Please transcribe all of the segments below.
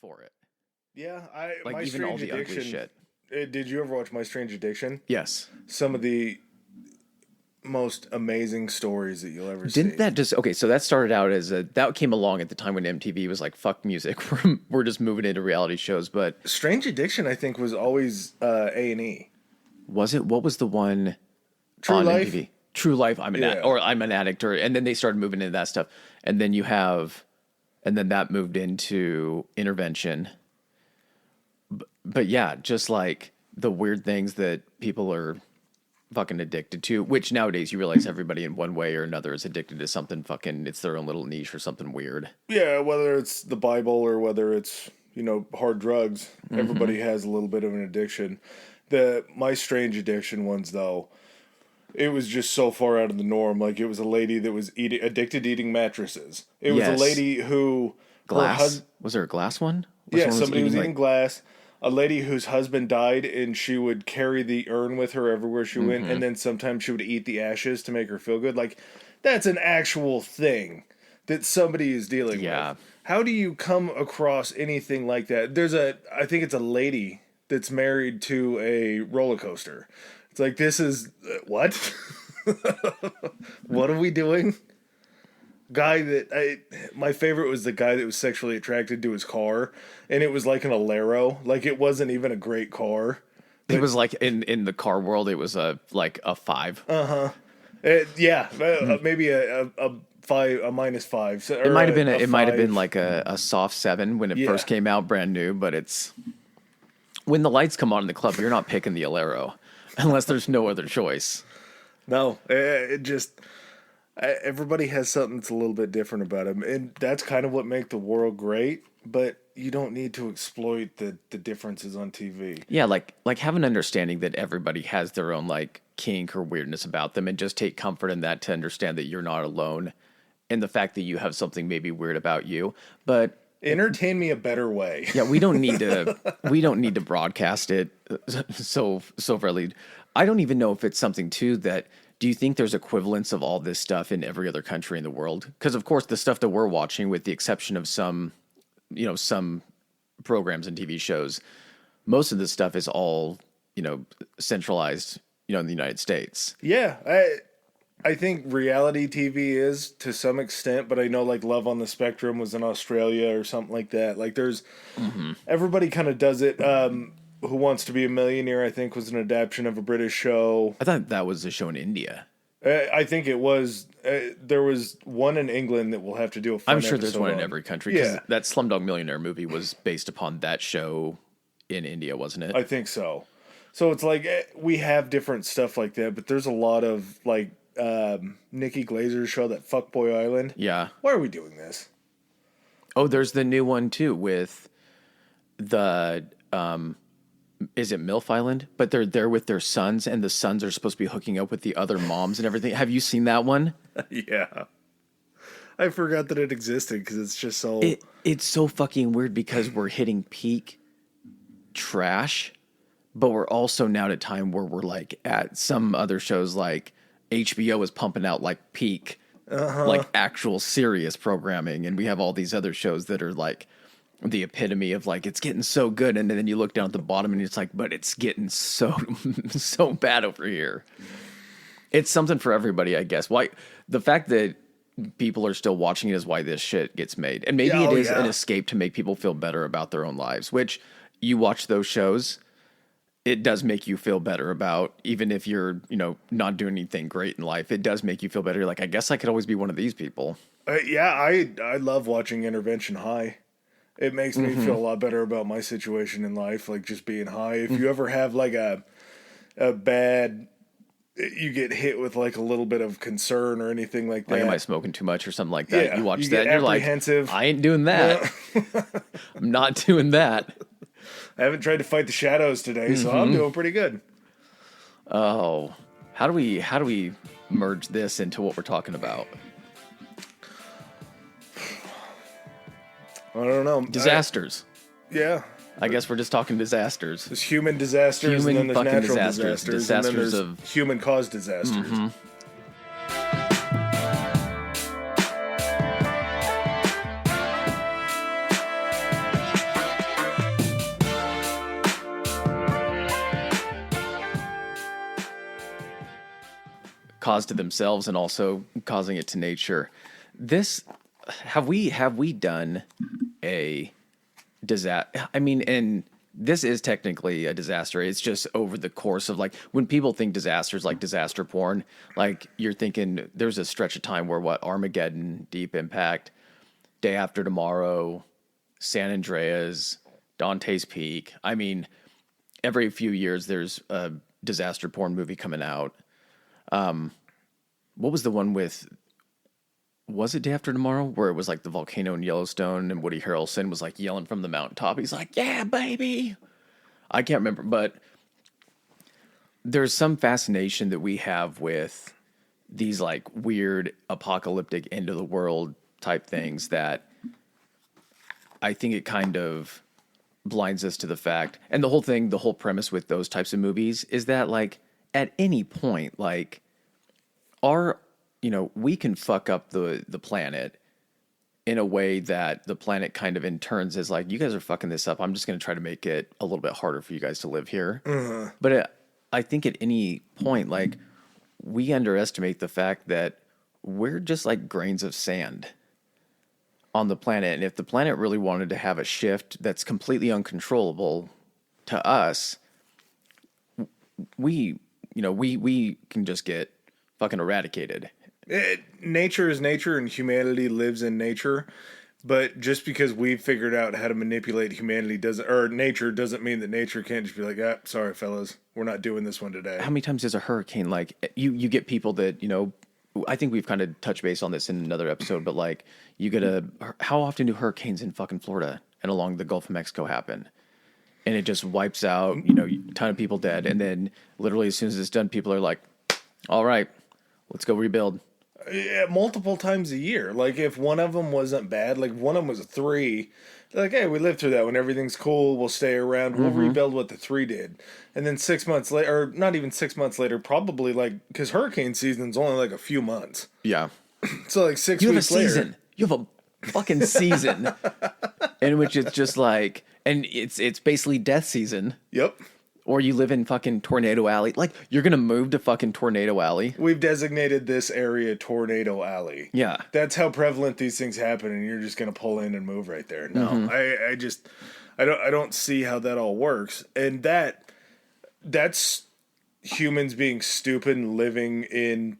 for it. Yeah, Like My even all Strange the ugly Addiction. shit. Did you ever watch My Strange Addiction? Yes. Some of the most amazing stories that you'll ever Didn't see. that just okay? So that started out as that came along at the time when MTV was like, "Fuck music, we're just moving into reality shows." But Strange Addiction, I think, was always A&E. was it? What was the one True on Life. MTV? True Life. Yeah. I'm an addict, and then they started moving into that stuff, and then and then that moved into Intervention. But yeah, just like the weird things that people are fucking addicted to, which nowadays you realize everybody in one way or another is addicted to something fucking, it's their own little niche or something weird. Yeah, whether it's the Bible or whether it's, hard drugs, everybody has a little bit of an addiction. The My Strange Addiction ones, though, it was just so far out of the norm. Like, it was a lady that was addicted to eating mattresses. It was a Yes. lady who... Glass? Was there a glass one? Or Yeah, someone somebody was eating like, glass. A lady whose husband died, and she would carry the urn with her everywhere she went, and then sometimes she would eat the ashes to make her feel good. Like, that's an actual thing that somebody is dealing with. How do you come across anything like that? I think it's a lady that's married to a roller coaster. It's like, this is, what? What are we doing? My favorite was the guy that was sexually attracted to his car, and it was like an Alero. Like, it wasn't even a great car. It was like in the car world, it was a 5. Maybe a five, a -5. So, It might have been a might have been 5. like a soft 7 when it first came out, brand new. But it's when the lights come on in the club, you're not picking the Alero unless there's no other choice. No, everybody has something that's a little bit different about them, and that's kind of what makes the world great. But you don't need to exploit the differences on TV. Yeah, like have an understanding that everybody has their own like kink or weirdness about them, and just take comfort in that to understand that you're not alone, and the fact that you have something maybe weird about you. But entertain me a better way. Yeah, we don't need to broadcast it so fairly. I don't even know if it's something too that. Do you think there's equivalents of all this stuff in every other country in the world? Because of course the stuff that we're watching, with the exception of some programs and TV shows, most of this stuff is all, centralized, in the United States. Yeah, I think reality TV is to some extent, but I know like Love on the Spectrum was in Australia or something like that. Like there's everybody kind of does it. Who Wants to Be a Millionaire, I think, was an adaptation of a British show. I thought that was a show in India. I think it was. There was one in England that we'll have to do a fun I'm sure there's one in on. every country. Because that Slumdog Millionaire movie was based upon that show in India, wasn't it? I think so. So it's like we have different stuff like that, but there's a lot of like Nikki Glazer's show, that Fuckboy Island. Yeah. Why are we doing this? Oh, there's the new one too with the is it MILF Island? But they're there with their sons, and the sons are supposed to be hooking up with the other moms and everything. Have you seen that one? Yeah. I forgot that it existed because it's just so... It's so fucking weird because we're hitting peak trash, but we're also now at a time where we're like at some other shows like HBO is pumping out like peak, like actual serious programming. And we have all these other shows that are like the epitome of like, it's getting so good. And then you look down at the bottom and it's like, but it's getting so, so bad over here. It's something for everybody, I guess. Why the fact that people are still watching it is why this shit gets made. And maybe it is an escape to make people feel better about their own lives, which you watch those shows. It does make you feel better about, even if you're, not doing anything great in life, it does make you feel better. You're like, I guess I could always be one of these people. I love watching Intervention High. It makes me feel a lot better about my situation in life, like just being high. If you ever have like a bad, you get hit with like a little bit of concern or anything like that. Like, am I smoking too much or something like that? Yeah, you watch you that get and you're like, I ain't doing that. I'm not doing that. I haven't tried to fight the shadows today, so I'm doing pretty good. Oh, how do we merge this into what we're talking about? I don't know. Disasters. I guess we're just talking disasters. There's human disasters, and then there's natural disasters, and then there's human-caused disasters. caused to themselves and also causing it to nature. This have we done a disaster? I mean, and this is technically a disaster. It's just over the course of like when people think disasters like disaster porn, like you're thinking there's a stretch of time where what Armageddon, Deep Impact, Day After Tomorrow, San Andreas, Dante's Peak. I mean, every few years there's a disaster porn movie coming out. What was the one with? Was it Day After Tomorrow where it was like the volcano in Yellowstone and Woody Harrelson was like yelling from the mountaintop? He's like, "Yeah, baby." I can't remember, but there's some fascination that we have with these like weird apocalyptic end of the world type things that I think it kind of blinds us to the fact. And the whole premise with those types of movies is that like at any point, like we can fuck up the planet in a way that the planet kind of in turns is like, you guys are fucking this up. I'm just going to try to make it a little bit harder for you guys to live here. But I think at any point, like we underestimate the fact that we're just like grains of sand on the planet. And if the planet really wanted to have a shift that's completely uncontrollable to us, we can just get fucking eradicated. Nature is nature and humanity lives in nature. But just because we've figured out how to manipulate humanity nature doesn't mean that nature can't just be like, sorry, fellas, we're not doing this one today. How many times does a hurricane, like, you get people that, I think we've kind of touched base on this in another episode, but like, how often do hurricanes in fucking Florida and along the Gulf of Mexico happen? And it just wipes out, a ton of people dead. And then literally as soon as it's done, people are like, all right, let's go rebuild. Yeah, multiple times a year. Like if one of them wasn't bad, like one of them was a 3, they're like, hey, we lived through that. When everything's cool, we'll stay around. We'll rebuild what the 3 did. And then 6 months later, or not even 6 months later, probably like, because hurricane season's only like a few months. Yeah. So like 6 weeks later. You have a season. You have a fucking season in which it's just like, and it's basically death season. Yep. Or you live in fucking Tornado Alley. Like, you're going to move to fucking Tornado Alley. We've designated this area Tornado Alley. Yeah. That's how prevalent these things happen, and you're just going to pull in and move right there. No, I don't see how that all works. And that's humans being stupid and living in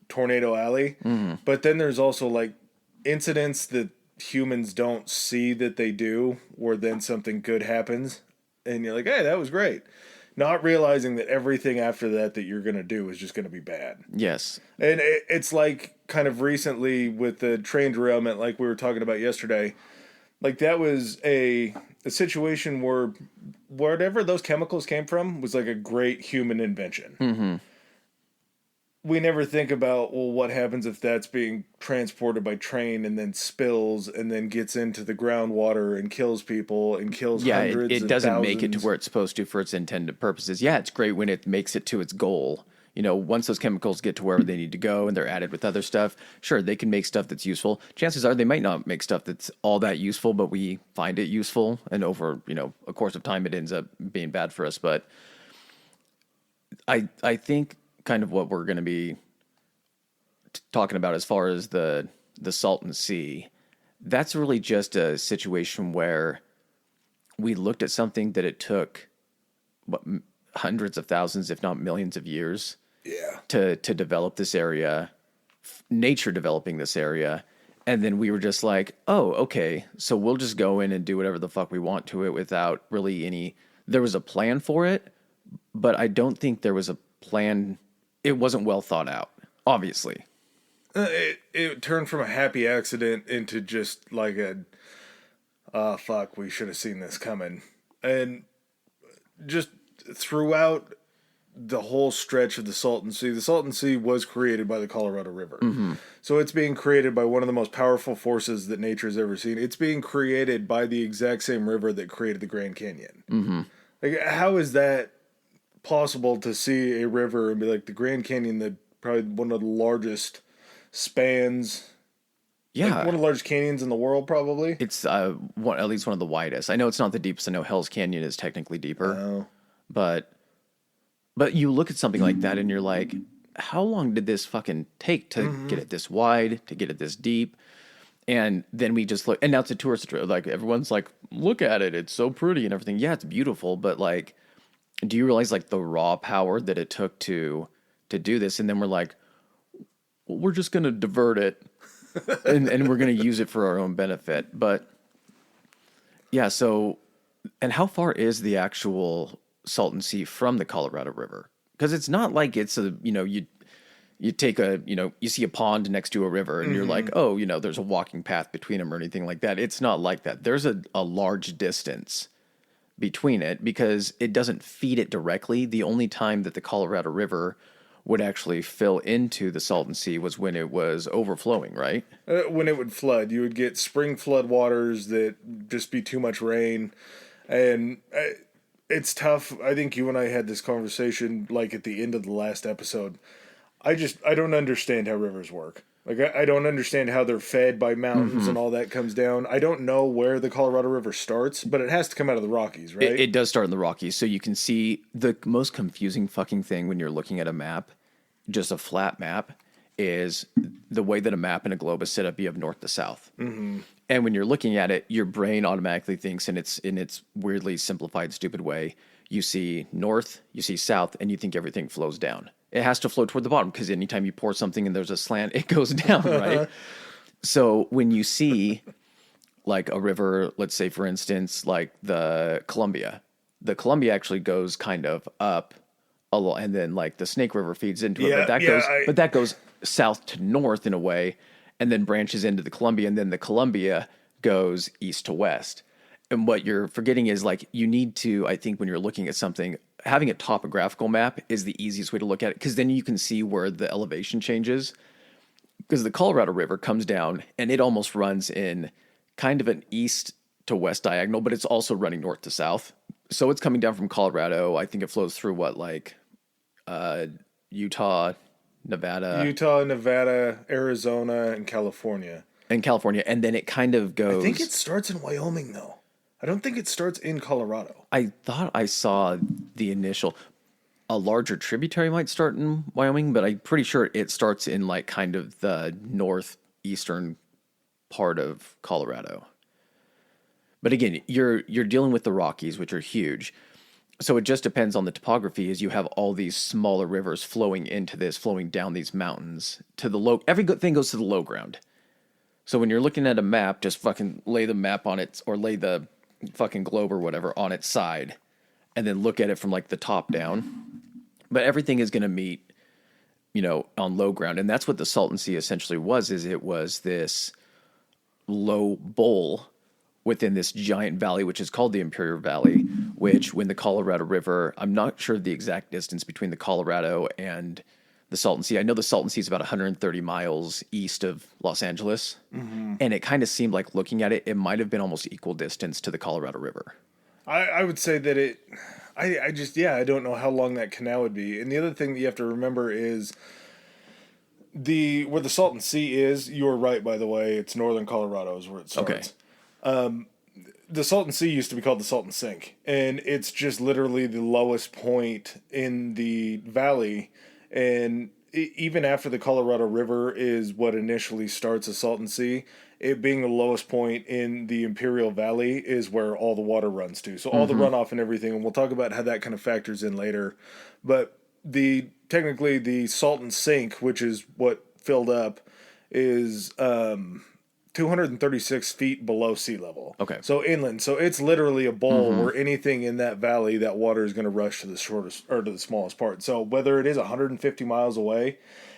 Tornado Alley. But then there's also, like, incidents that humans don't see that they do, where then something good happens. And you're like, hey, that was great. Not realizing that everything after that you're going to do is just going to be bad. Yes. And it's like kind of recently with the train derailment, like we were talking about yesterday, like that was a situation where whatever those chemicals came from was like a great human invention. We never think about, well, what happens if that's being transported by train and then spills and then gets into the groundwater and kills people and kills hundreds it doesn't thousands. make it to where it's supposed to for its intended purposes. Yeah, it's great when it makes it to its goal. Once those chemicals get to wherever they need to go and they're added with other stuff, sure, they can make stuff that's useful. Chances are they might not make stuff that's all that useful, but we find it useful. And over, a course of time, it ends up being bad for us. But I think kind of what we're going to be talking about as far as the Salton Sea, that's really just a situation where we looked at something that it took hundreds of thousands, if not millions of years to develop this area, nature developing this area. And then we were just like, oh, okay, so we'll just go in and do whatever the fuck we want to it without really there was a plan for it, but I don't think there was a plan. It wasn't well thought out, obviously. It turned from a happy accident into just like fuck, we should have seen this coming. And just throughout the whole stretch of the Salton Sea was created by the Colorado River. So it's being created by one of the most powerful forces that nature's ever seen. It's being created by the exact same river that created the Grand Canyon. Like, how is that possible to see a river and be like the Grand Canyon, that probably one of the largest spans, like one of the largest canyons in the world, probably? It's at least one of the widest. I know it's not the deepest. I know Hell's Canyon is technically deeper. Oh. But you look at something like that and you're like, how long did this fucking take to get it this wide, to get it this deep? And then we just look, and now it's a tourist attraction. Like everyone's like, look at it, it's so pretty and everything. Yeah, it's beautiful, but like, do you realize like the raw power that it took to do this? And then we're like, well, we're just gonna divert it, and we're gonna use it for our own benefit. But yeah, so and how far is the actual Salton Sea from the Colorado River? Because it's not like it's a you take a, you see a pond next to a river and you're like, oh, there's a walking path between them or anything like that. It's not like that. There's a large distance between it because it doesn't feed it directly. The only time that the Colorado River would actually fill into the Salton Sea was when it was overflowing, right? When it would flood, you would get spring flood waters that just be too much rain. And it's tough. I think you and I had this conversation like at the end of the last episode. I don't understand how rivers work. Like, I don't understand how they're fed by mountains and all that comes down. I don't know where the Colorado River starts, but it has to come out of the Rockies, right? It does start in the Rockies. So you can see the most confusing fucking thing when you're looking at a map, just a flat map, is the way that a map and a globe is set up. You have north to south. Mm-hmm. And when you're looking at it, your brain automatically thinks in its weirdly simplified, stupid way, you see north, you see south, and you think everything flows down. It has to flow toward the bottom because anytime you pour something and there's a slant, it goes down, right? So when you see like a river, let's say for instance, like the Columbia actually goes kind of up a little, and then like the Snake River feeds into it, but that goes south to north in a way, and then branches into the Columbia, and then the Columbia goes east to west. And what you're forgetting is like you need to, I think when you're looking at something, having a topographical map is the easiest way to look at it because then you can see where the elevation changes. Because the Colorado River comes down and it almost runs in kind of an east to west diagonal, but it's also running north to south. So it's coming down from Colorado. I think it flows through Utah, Nevada, Arizona, and California. And then it kind of goes. I think it starts in Wyoming though. I don't think it starts in Colorado. I thought I saw a larger tributary might start in Wyoming, but I'm pretty sure it starts in like kind of the northeastern part of Colorado. But again, you're dealing with the Rockies, which are huge. So it just depends on the topography as you have all these smaller rivers flowing down these mountains to the low. Everything goes to the low ground. So when you're looking at a map, just fucking lay the map on it or lay the fucking globe or whatever on its side and then look at it from like the top down. But everything is going to meet, on low ground. And that's what the Salton Sea essentially was, is it was this low bowl within this giant valley, which is called the Imperial Valley, which when the Colorado River, I'm not sure the exact distance between the Colorado and the Salton Sea. I know the Salton Sea is about 130 miles east of Los Angeles. Mm-hmm. And it kind of seemed like looking at it, it might have been almost equal distance to the Colorado River. I would say that I don't know how long that canal would be. And the other thing that you have to remember is where the Salton Sea is, you're right, by the way, it's northern Colorado is where it starts. Okay. The Salton Sea used to be called the Salton Sink, and it's just literally the lowest point in the valley. And even after the Colorado River is what initially starts the Salton Sea, it being the lowest point in the Imperial Valley is where all the water runs to. So all the runoff and everything, and we'll talk about how that kind of factors in later. But technically the Salton Sink, which is what filled up, is 236 feet below sea level. Okay. So inland. So it's literally a bowl where anything in that valley, that water is going to rush to the shortest or to the smallest part. So whether it is 150 miles away,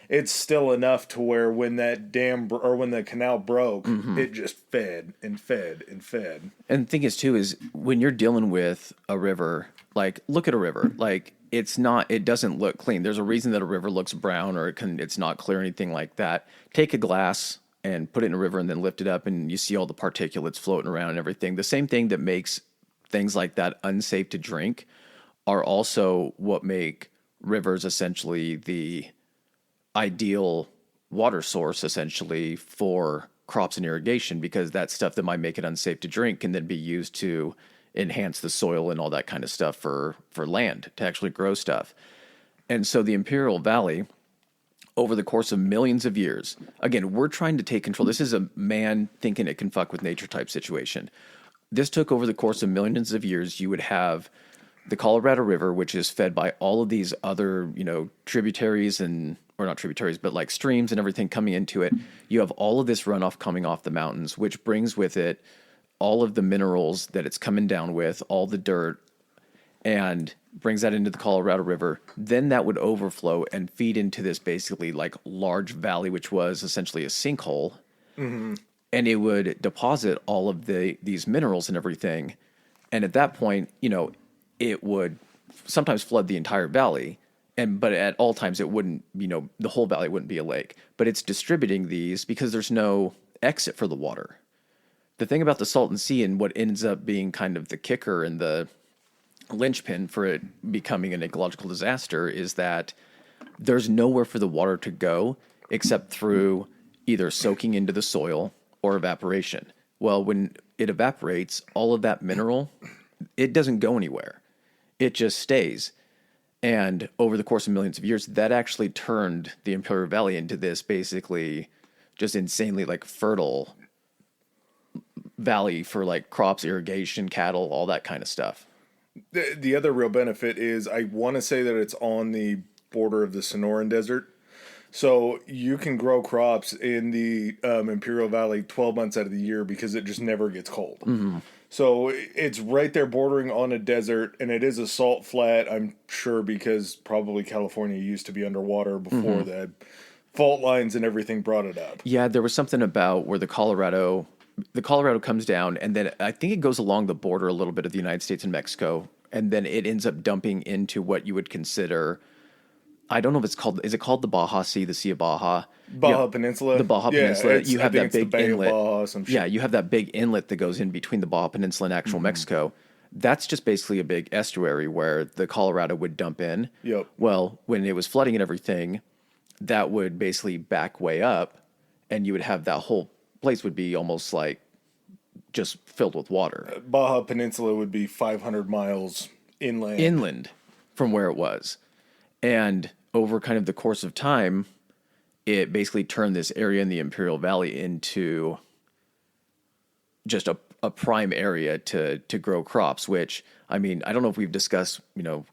it's still enough to where when that when the canal broke, it just fed and fed and fed. And the thing is too, is when you're dealing with a river, like look at a river, like it doesn't look clean. There's a reason that a river looks brown or it's not clear or anything like that. Take a glass and put it in a river and then lift it up and you see all the particulates floating around and everything. The same thing that makes things like that unsafe to drink are also what make rivers essentially the ideal water source essentially for crops and irrigation, because that stuff that might make it unsafe to drink can then be used to enhance the soil and all that kind of stuff for land to actually grow stuff. And so the Imperial Valley over the course of millions of years, again, we're trying to take control. This is a man thinking it can fuck with nature type situation. This took over the course of millions of years. You would have the Colorado River, which is fed by all of these other, tributaries or not tributaries, but like streams and everything coming into it. You have all of this runoff coming off the mountains, which brings with it all of the minerals that it's coming down with, all the dirt, and brings that into the Colorado River. Then that would overflow and feed into this basically like large valley, which was essentially a sinkhole. Mm-hmm. And it would deposit all of these minerals and everything. And at that point, it would sometimes flood the entire valley. But at all times it wouldn't, the whole valley wouldn't be a lake. But it's distributing these because there's no exit for the water. The thing about the Salton Sea and what ends up being kind of the kicker and the linchpin for it becoming an ecological disaster is that there's nowhere for the water to go except through either soaking into the soil or evaporation. Well, when it evaporates, all of that mineral, it doesn't go anywhere. It just stays. And over the course of millions of years, that actually turned the Imperial Valley into this basically just insanely like fertile valley for like crops, irrigation, cattle, all that kind of stuff. The other real benefit is I want to say that it's on the border of the Sonoran Desert. So you can grow crops in the Imperial Valley 12 months out of the year because it just never gets cold. Mm-hmm. So it's right there bordering on a desert, and it is a salt flat, I'm sure, because probably California used to be underwater before the fault lines and everything brought it up. Yeah, there was something about where the Colorado comes down, and then I think it goes along the border a little bit of the United States and Mexico, and then it ends up dumping into what you would consider, I don't know if it's called, is it called the Baja Sea, the Sea of Baja? Baja Peninsula? The Baja Peninsula. You have that big inlet. Baja, yeah, you have that big inlet that goes in between the Baja Peninsula and actual Mexico. That's just basically a big estuary where the Colorado would dump in. Yep. Well, when it was flooding and everything, that would basically back way up, and you would have that whole place would be almost like just filled with water. Baja Peninsula would be 500 miles inland. Inland from where it was. And over kind of the course of time, it basically turned this area in the Imperial Valley into just a prime area to grow crops, which, I mean, I don't know if we've discussed,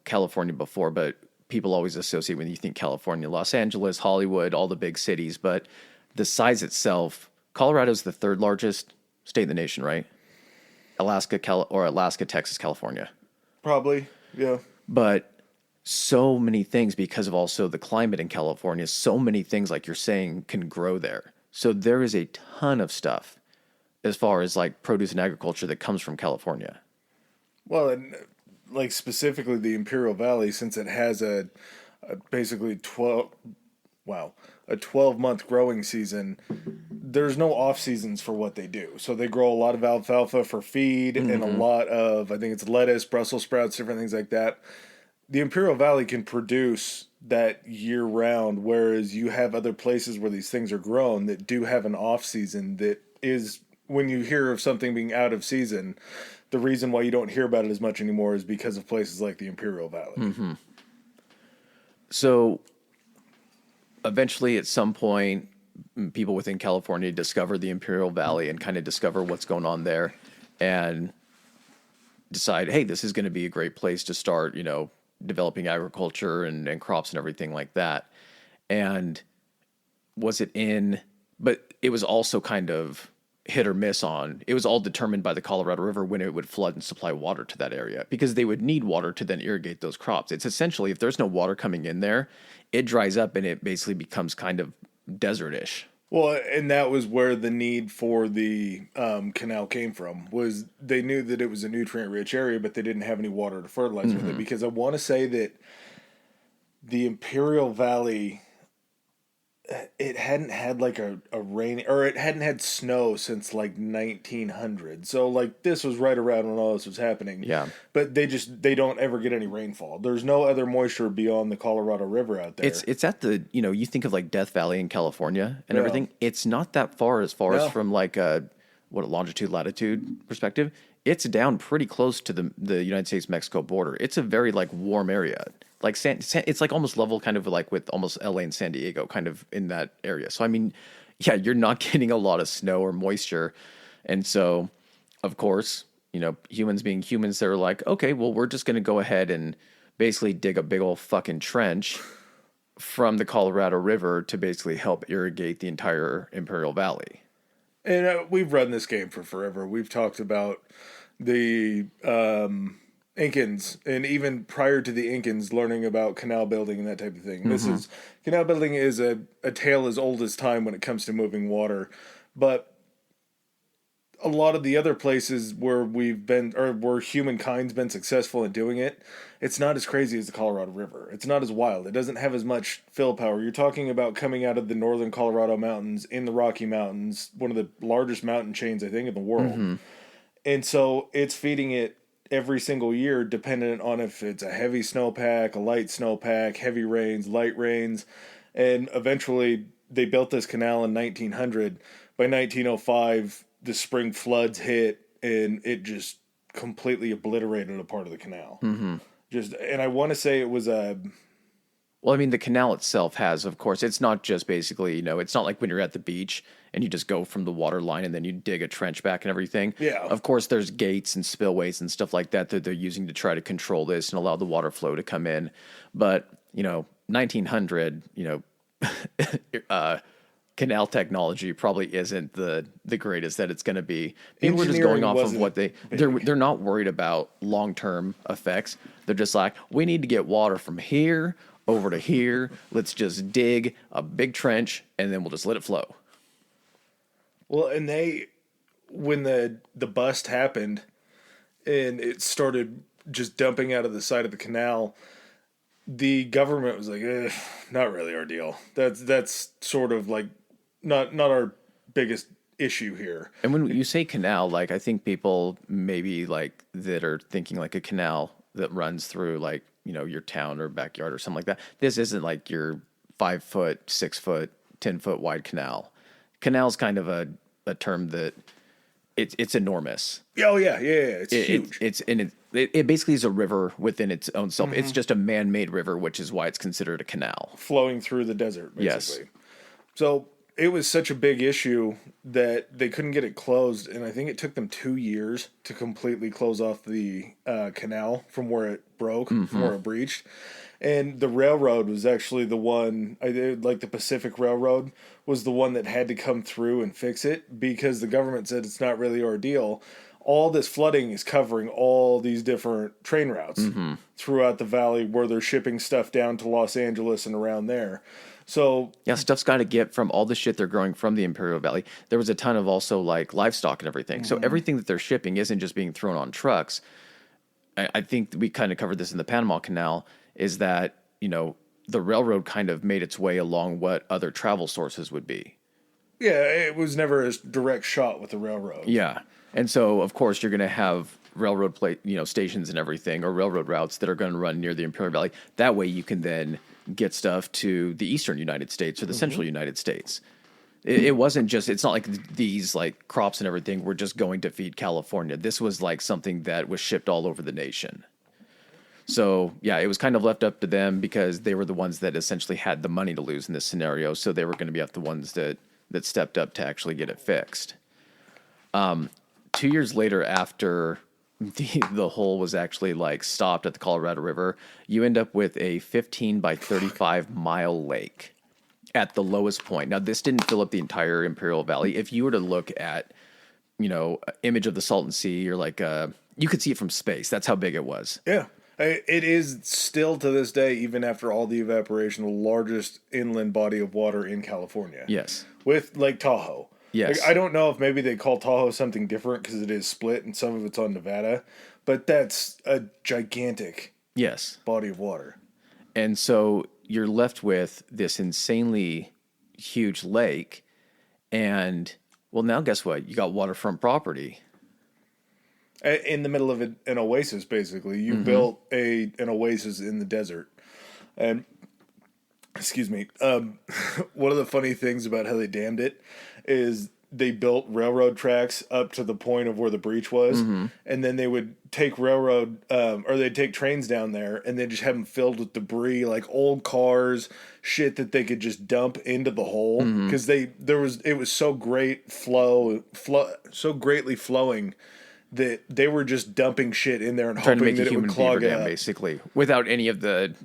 California before, but people always associate when you think California, Los Angeles, Hollywood, all the big cities, but the size itself, Colorado's the third largest state in the nation, right? Alaska, Texas, California. Probably, yeah. But so many things, because of also the climate in California, so many things, like you're saying, can grow there. So there is a ton of stuff as far as like produce and agriculture that comes from California. Well, and like specifically the Imperial Valley, since it has a basically 12-month growing season, there's no off seasons for what they do. So they grow a lot of alfalfa for feed and a lot of, I think it's lettuce, Brussels sprouts, different things like that. The Imperial Valley can produce that year round, whereas you have other places where these things are grown that do have an off season that is, when you hear of something being out of season, the reason why you don't hear about it as much anymore is because of places like the Imperial Valley. Mm-hmm. So eventually at some point, people within California discover the Imperial Valley and kind of discover what's going on there and decide, hey, this is going to be a great place to start, developing agriculture and crops and everything like that. And but it was also kind of hit or miss it was all determined by the Colorado River when it would flood and supply water to that area, because they would need water to then irrigate those crops. It's essentially, if there's no water coming in there, it dries up and it basically becomes kind of desertish. Well, and that was where the need for the canal came from, was they knew that it was a nutrient-rich area, but they didn't have any water to fertilize with it. Because I want to say that the Imperial Valley, it hadn't had like a rain, or it hadn't had snow since like 1900. So like this was right around when all this was happening. Yeah. But they don't ever get any rainfall. There's no other moisture beyond the Colorado River out there. It's at the, you think of like Death Valley in California and everything. It's not that far as from like a longitude, latitude perspective. It's down pretty close to the United States-Mexico border. It's a very like warm area. Like it's like almost level kind of like with almost LA and San Diego kind of in that area. So I mean, yeah, you're not getting a lot of snow or moisture. And so, of course, humans being humans, they're like, okay, well, we're just going to go ahead and basically dig a big old fucking trench from the Colorado River to basically help irrigate the entire Imperial Valley. And we've run this game for forever. We've talked about the Incans, and even prior to the Incans, learning about canal building and that type of thing. Canal building is a tale as old as time when it comes to moving water, but a lot of the other places where we've been, or where humankind's been successful in doing it, it's not as crazy as the Colorado River. It's not as wild. It doesn't have as much fill power. You're talking about coming out of the northern Colorado mountains in the Rocky Mountains, one of the largest mountain chains, I think, in the world. And so it's feeding it every single year, dependent on if it's a heavy snowpack, a light snowpack, heavy rains, light rains. And eventually they built this canal in 1900. By 1905, the spring floods hit, and it just completely obliterated a part of the canal. And I want to say it was a... Well, I mean, the canal itself has, of course, it's not just basically, it's not like when you're at the beach and you just go from the water line and then you dig a trench back and everything. Yeah. Of course, there's gates and spillways and stuff like that they're using to try to control this and allow the water flow to come in. But, 1900, canal technology probably isn't the greatest that it's going to be. People are just going off of what they're not worried about long-term effects. They're just like, we need to get water from here over to here. Let's just dig a big trench and then we'll just let it flow. Well, and when the bust happened and it started just dumping out of the side of the canal, the government was like, not really our deal. That's sort of like not our biggest issue here. And when you say canal, like, I think people maybe like that are thinking like a canal that runs through like, your town or backyard or something like that. This isn't like your 5 foot, 6 foot, 10 foot wide canal. Canal's kind of a term that it's enormous. Oh yeah. It's huge. It basically is a river within its own self. It's just a man-made river, which is why it's considered a canal. Flowing through the desert, basically. Yes. So it was such a big issue that they couldn't get it closed, and I think it took them 2 years to completely close off the canal from where it broke, from where it breached. And the railroad was actually the one, like the Pacific Railroad, was the one that had to come through and fix it because the government said it's not really our deal. All this flooding is covering all these different train routes throughout the valley where they're shipping stuff down to Los Angeles and around there. So yeah, stuff's got to get from all the shit they're growing from the Imperial Valley. There was a ton of also like livestock and everything. So everything that they're shipping isn't just being thrown on trucks. I think we kind of covered this in the Panama Canal, is that, the railroad kind of made its way along what other travel sources would be. Yeah, it was never a direct shot with the railroad. Yeah. And so, of course, you're going to have railroad stations and everything, or railroad routes that are going to run near the Imperial Valley. That way you can then get stuff to the eastern United States or the central United States. It wasn't just, it's not like these like crops and everything were just going to feed California. This was like something that was shipped all over the nation. So yeah, it was kind of left up to them because they were the ones that essentially had the money to lose in this scenario. So they were going to be the ones that stepped up to actually get it fixed. 2 years later, after the hole was actually like stopped at the Colorado River, you end up with a 15 by 35 mile lake at the lowest point. Now, this didn't fill up the entire Imperial Valley. If you were to look at, image of the Salton Sea, or like, you could see it from space. That's how big it was. Yeah. It is still to this day, even after all the evaporation, the largest inland body of water in California. Yes. With Lake Tahoe. Yes. Like, I don't know if maybe they call Tahoe something different because it is split and some of it's on Nevada, but that's a gigantic body of water. And so you're left with this insanely huge lake, and, well, now guess what? You got waterfront property. In the middle of an oasis, basically. You built an oasis in the desert. And, excuse me, one of the funny things about how they dammed it is they built railroad tracks up to the point of where the breach was, and then they would take they'd take trains down there, and they just have them filled with debris, like old cars, shit that they could just dump into the hole because it was so so greatly flowing that they were just dumping shit in there and trying to hoping make a that it human would clog beaver it dam, up. basically, without any of the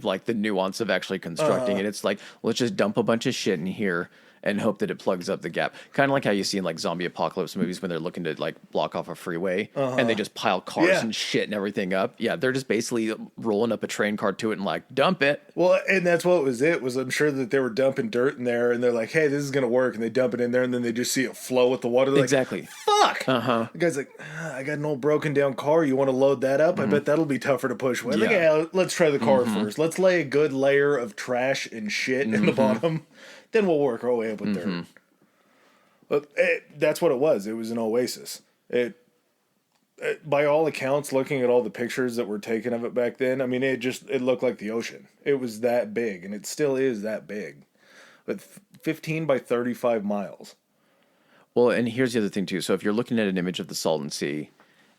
like the nuance of actually constructing it. It's like, let's just dump a bunch of shit in here and hope that it plugs up the gap. Kind of like how you see in like zombie apocalypse movies when they're looking to like block off a freeway and they just pile cars and shit and everything up. Yeah, they're just basically rolling up a train car to it and like dump it. Well, and that's what it was. I'm sure that they were dumping dirt in there, and they're like, "Hey, this is gonna work," and they dump it in there, and then they just see it flow with the water. They're Exactly. Like, fuck. The guy's like, "I got an old broken down car. You want to load that up? I bet that'll be tougher to push with." Like, yeah, let's try the car first. Let's lay a good layer of trash and shit in the bottom, then we'll work our way up with dirt. But that's what it was. It was an oasis. By all accounts, looking at all the pictures that were taken of it back then, I mean, it looked like the ocean. It was that big, and it still is that big. But 15 by 35 miles. Well, and here's the other thing, too. So if you're looking at an image of the Salton Sea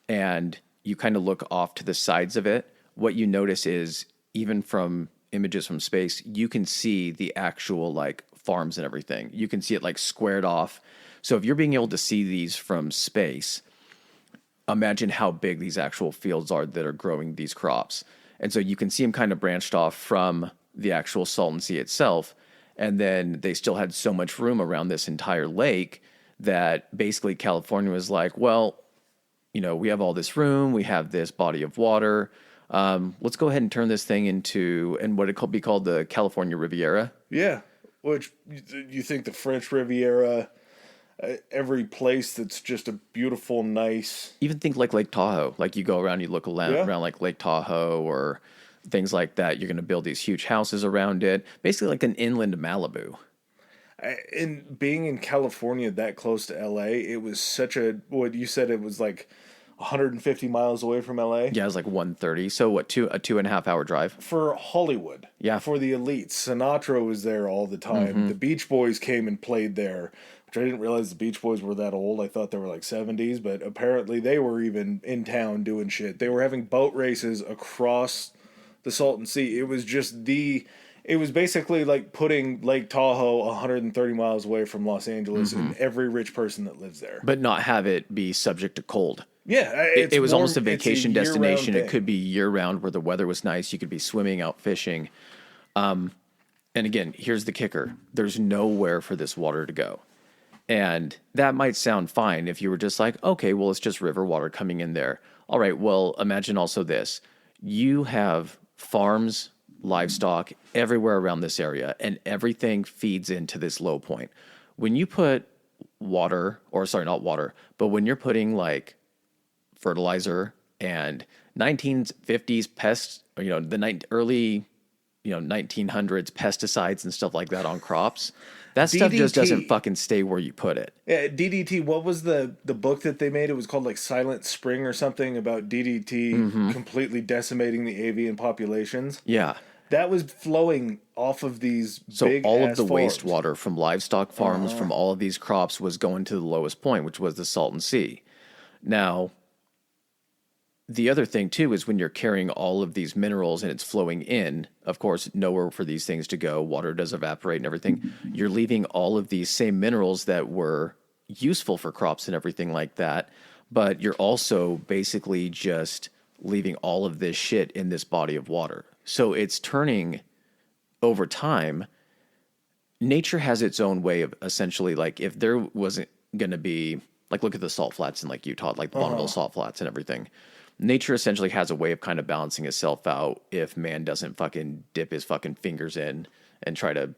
and you kind of look off to the sides of it, what you notice is, even from images from space, you can see the actual, like, farms and everything. You can see it, like, squared off. So if you're being able to see these from space, imagine how big these actual fields are that are growing these crops. And so you can see them kind of branched off from the actual Salton Sea itself. And then they still had so much room around this entire lake that basically California was like, well, you know, we have all this room, we have this body of water. Let's go ahead and turn this thing into, and what it could be called, the California Riviera. Yeah, which you think the French Riviera, every place that's just a beautiful, nice. Even think like Lake Tahoe. Like you go around, you look around like Lake Tahoe or things like that. You're going to build these huge houses around it, basically like an inland Malibu. And being in California that close to LA, it was such what you said, it was like 150 miles away from LA. Yeah, it was like 130. So what, a 2.5 hour drive? For Hollywood. Yeah. For the elites. Sinatra was there all the time. The Beach Boys came and played there, which I didn't realize the Beach Boys were that old. I thought they were like 70s, but apparently they were even in town doing shit. They were having boat races across the Salton Sea. It was basically like putting Lake Tahoe 130 miles away from Los Angeles and every rich person that lives there. But not have it be subject to cold. Yeah. It was almost a vacation destination. It could be year-round where the weather was nice. You could be swimming, out fishing. And again, here's the kicker. There's nowhere for this water to go. And that might sound fine if you were just like, okay, well, it's just river water coming in there. All right, well, imagine also this. You have farms, livestock everywhere around this area, and everything feeds into this low point. When you put water, or sorry, not water, but when you're putting like fertilizer and 1950s pests, or, you know, the early, 1900s pesticides and stuff like that on crops, that stuff just doesn't fucking stay where you put it. Yeah, DDT, what was the book that they made? It was called like Silent Spring or something about DDT completely decimating the avian populations. Yeah. That was flowing off of these big all of the farms. Wastewater from livestock farms, from all of these crops was going to the lowest point, which was the Salton Sea. Now, the other thing too is when you're carrying all of these minerals and it's flowing in, of course, nowhere for these things to go. Water does evaporate and everything. You're leaving all of these same minerals that were useful for crops and everything like that, but you're also basically just leaving all of this shit in this body of water. So it's turning over time. Nature has its own way of essentially, like, if there wasn't going to be, like, look at the salt flats in like Utah, like the Bonneville salt flats and everything. Nature essentially has a way of kind of balancing itself out if man doesn't fucking dip his fucking fingers in and try to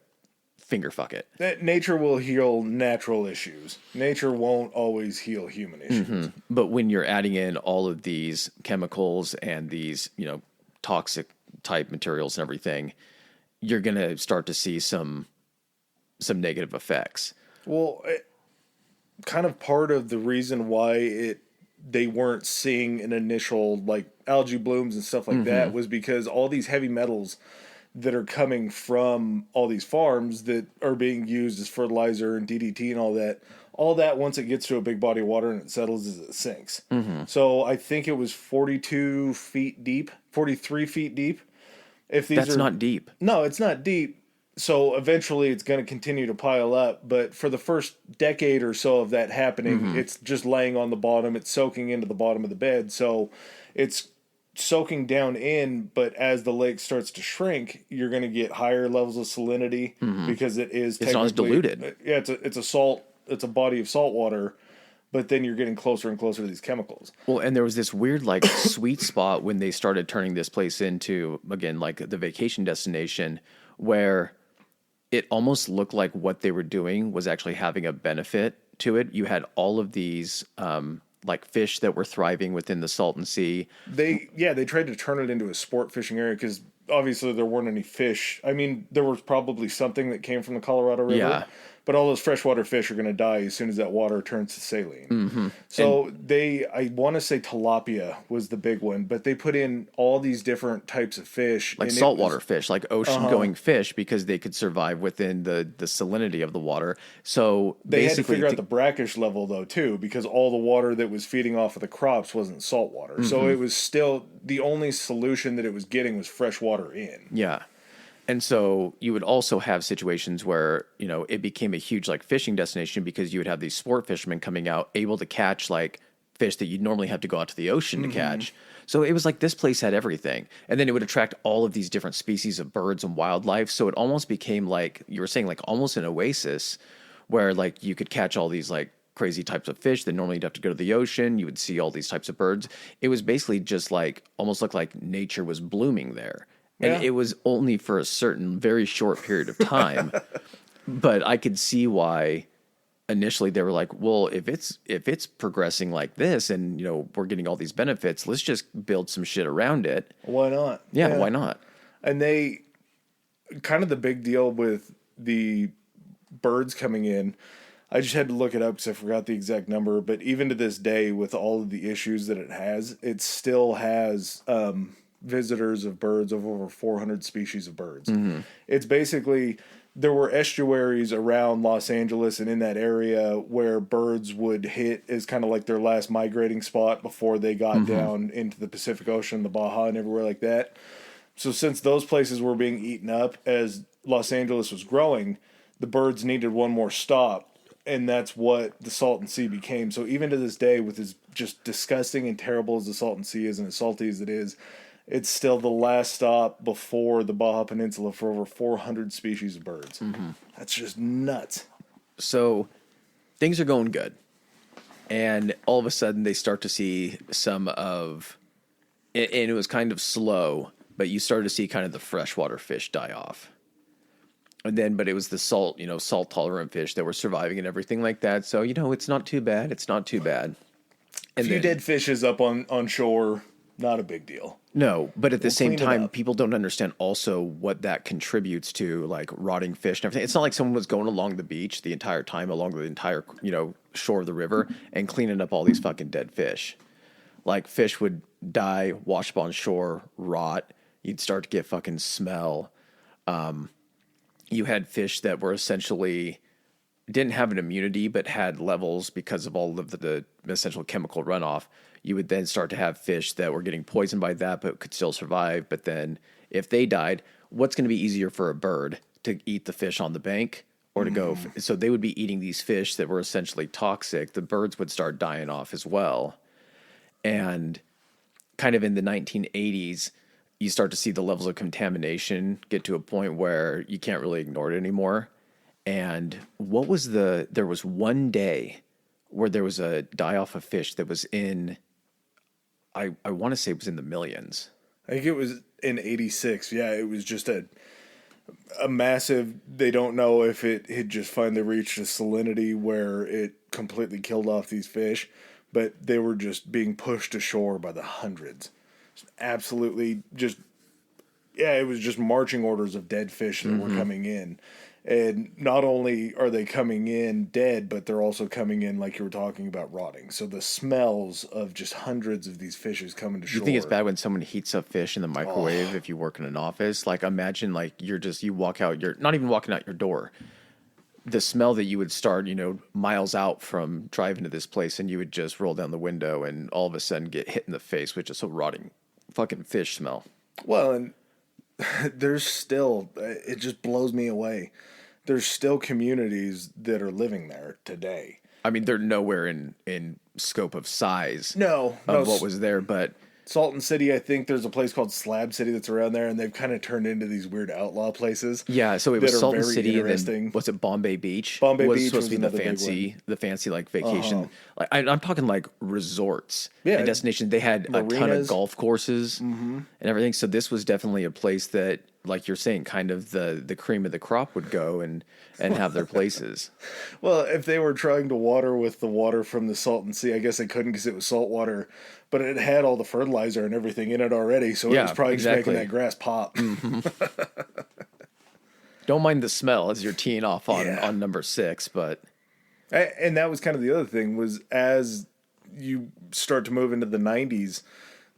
finger fuck it. Nature will heal natural issues. Nature won't always heal human issues. But when you're adding in all of these chemicals and these, toxic type materials and everything, you're going to start to see some negative effects. Well, kind of part of the reason why they weren't seeing an initial like algae blooms and stuff like that was because all these heavy metals that are coming from all these farms that are being used as fertilizer and DDT and all that once it gets to a big body of water and it settles as it sinks. So I think it was 42 feet deep, 43 feet deep. If these That's not deep. No, it's not deep. So eventually it's going to continue to pile up. But for the first decade or so of that happening, it's just laying on the bottom. It's soaking into the bottom of the bed. So it's soaking down in. But as the lake starts to shrink, you're going to get higher levels of salinity because it's not as diluted. Yeah, it's a salt. It's a body of salt water. But then you're getting closer and closer to these chemicals. Well, and there was this weird, like, sweet spot when they started turning this place into, again, like the vacation destination, where it almost looked like what they were doing was actually having a benefit to it. You had all of these, like, fish that were thriving within the Salton Sea. They tried to turn it into a sport fishing area because obviously there weren't any fish. I mean, there was probably something that came from the Colorado River. Yeah. But all those freshwater fish are going to die as soon as that water turns to saline. So I want to say tilapia was the big one, but they put in all these different types of fish. Like saltwater fish, like ocean-going fish, because they could survive within the salinity of the water. So they had to basically, figure out the brackish level, though, too, because all the water that was feeding off of the crops wasn't salt water. So it was still, the only solution that it was getting was fresh water in. Yeah. And so you would also have situations where, you know, it became a huge like fishing destination because you would have these sport fishermen coming out able to catch like fish that you'd normally have to go out to the ocean to catch. So it was like this place had everything. And then it would attract all of these different species of birds and wildlife. So it almost became like you were saying, like almost an oasis where like you could catch all these like crazy types of fish that normally you'd have to go to the ocean. You would see all these types of birds. It was basically just like almost looked like nature was blooming there. And it was only for a certain very short period of time. But I could see why initially they were like, well, if it's progressing like this and, you know, we're getting all these benefits, let's just build some shit around it. Why not? Yeah, why not? And they kind of the big deal with the birds coming in, I just had to look it up because I forgot the exact number, but even to this day with all of the issues that it still has visitors of birds of over 400 species of birds. It's basically, there were estuaries around Los Angeles and in that area where birds would hit as kind of like their last migrating spot before they got down into the Pacific Ocean, the Baja and everywhere like that. So since those places were being eaten up as Los Angeles was growing, the birds needed one more stop. And that's what the Salton Sea became. So even to this day, with as just disgusting and terrible as the Salton Sea is and as salty as it is, it's still the last stop before the Baja Peninsula for over 400 species of birds. That's just nuts. So things are going good. And all of a sudden they start to see some of, and it was kind of slow, but you started to see kind of the freshwater fish die off. And then, but it was the salt, you know, salt tolerant fish that were surviving and everything like that. So, you know, it's not too bad. It's not too bad. And a few dead fishes up on shore, not a big deal. No, but at the same time, people don't understand also what that contributes to, like rotting fish and everything. It's not like someone was going along the beach the entire time, along the entire, you know, shore of the river and cleaning up all these fucking dead fish. Like fish would die, wash up on shore, rot. You'd start to get fucking smell. You had fish that were essentially didn't have an immunity, but had levels because of all of the essential chemical runoff. You would then start to have fish that were getting poisoned by that, but could still survive. But then if they died, what's going to be easier for a bird to eat the fish on the bank or to go? So they would be eating these fish that were essentially toxic. The birds would start dying off as well. And kind of in the 1980s, you start to see the levels of contamination get to a point where you can't really ignore it anymore. And there was one day where there was a die-off of fish that was in, I want to say it was in the millions. I think it was in 86. Yeah, it was just a massive, they don't know if it had just finally reached a salinity where it completely killed off these fish, but they were just being pushed ashore by the hundreds. Absolutely just, yeah, it was just marching orders of dead fish that were coming in. And not only are they coming in dead, but they're also coming in, like you were talking about, rotting. So the smells of just hundreds of these fishes coming to shore. You think it's bad when someone heats up fish in the microwave if you work in an office? Like, imagine, like, you walk out, you're not even walking out your door. The smell that you would start, miles out from driving to this place, and you would just roll down the window and all of a sudden get hit in the face with just a rotting fucking fish smell. Well, and there's still, it just blows me away. There's still communities that are living there today. I mean, they're nowhere in scope of size No, of what was there, but Salton City, I think there's a place called Slab City that's around there, and they've kind of turned into these weird outlaw places. yeah. So it was Salton City, and then was it Bombay Beach? Bombay was Beach supposed to be was another big the fancy like vacation. Like I'm talking like resorts Yeah, and destinations. They had a ton of marinas. golf courses and everything. So this was definitely a place that, like you're saying, kind of the cream of the crop would go and have their places. Well, if they were trying to water with the water from the Salton Sea, I guess they couldn't because it was salt water, but it had all the fertilizer and everything in it already, so it Yeah, was probably exactly. just making that grass pop. Don't mind the smell as you're teeing off on number 6, but And that was kind of the other thing, was as you start to move into the 90s,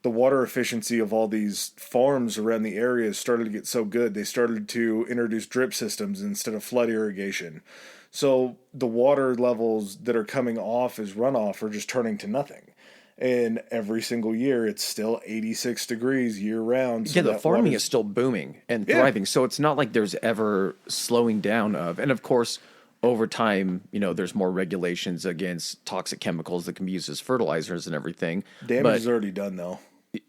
the water efficiency of all these farms around the area started to get so good, they started to introduce drip systems instead of flood irrigation. So the water levels that are coming off as runoff are just turning to nothing. And every single year, it's still 86 degrees year round. So yeah, the that farming water's- is still booming and thriving. So it's not like there's ever slowing down of, and of course, over time, there's more regulations against toxic chemicals that can be used as fertilizers and everything. Damage is already done, though.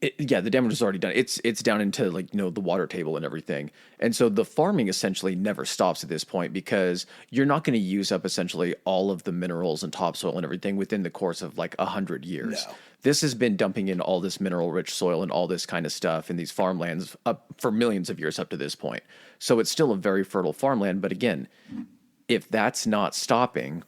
The damage is already done. It's down into the water table and everything. And so the farming essentially never stops at this point because you're not going to use up essentially all of the minerals and topsoil and everything within the course of like 100 years. No. This has been dumping in all this mineral rich soil and all this kind of stuff in these farmlands up for millions of years up to this point. So it's still a very fertile farmland. But again, if that's not stopping,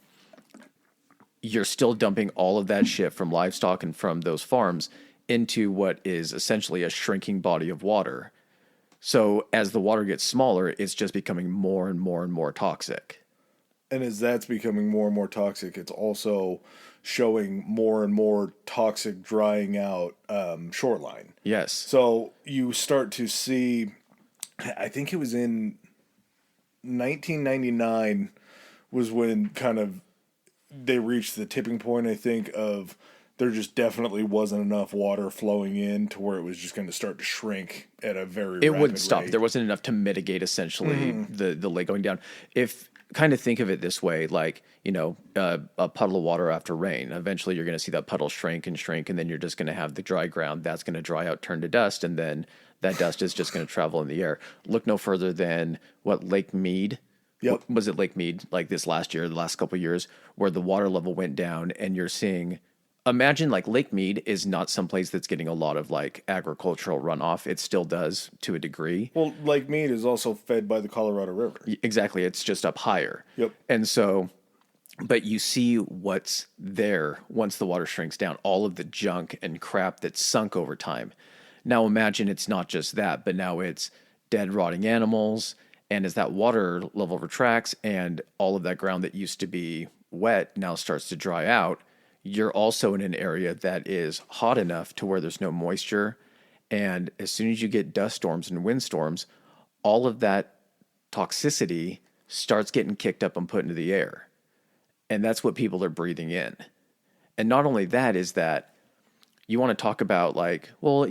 you're still dumping all of that shit from livestock and from those farms into what is essentially a shrinking body of water. So as the water gets smaller, it's just becoming more and more and more toxic. And as that's becoming more and more toxic, it's also showing more and more toxic drying out shoreline. Yes. So you start to see, I think it was in 1999 was when kind of they reached the tipping point, I think, of there just definitely wasn't enough water flowing in to where it was just going to start to shrink at a very It rapid wouldn't stop. rate. There wasn't enough to mitigate essentially the lake going down. If kind of think of it this way, like, a puddle of water after rain, eventually you're going to see that puddle shrink, and then you're just going to have the dry ground. That's going to dry out, turn to dust, and then that dust is just going to travel in the air. Look no further than Lake Mead. Yep. Was it Lake Mead like this last year, the last couple of years, where the water level went down, and you're seeing, imagine like Lake Mead is not someplace that's getting a lot of like agricultural runoff. It still does to a degree. Well, Lake Mead is also fed by the Colorado River. Exactly. It's just up higher. Yep. And so, but you see what's there once the water shrinks down, all of the junk and crap that's sunk over time. Now imagine it's not just that, but now it's dead, rotting animals. And as that water level retracts and all of that ground that used to be wet now starts to dry out, you're also in an area that is hot enough to where there's no moisture. And as soon as you get dust storms and wind storms, all of that toxicity starts getting kicked up and put into the air. And that's what people are breathing in. And not only that is that you want to talk about like, well,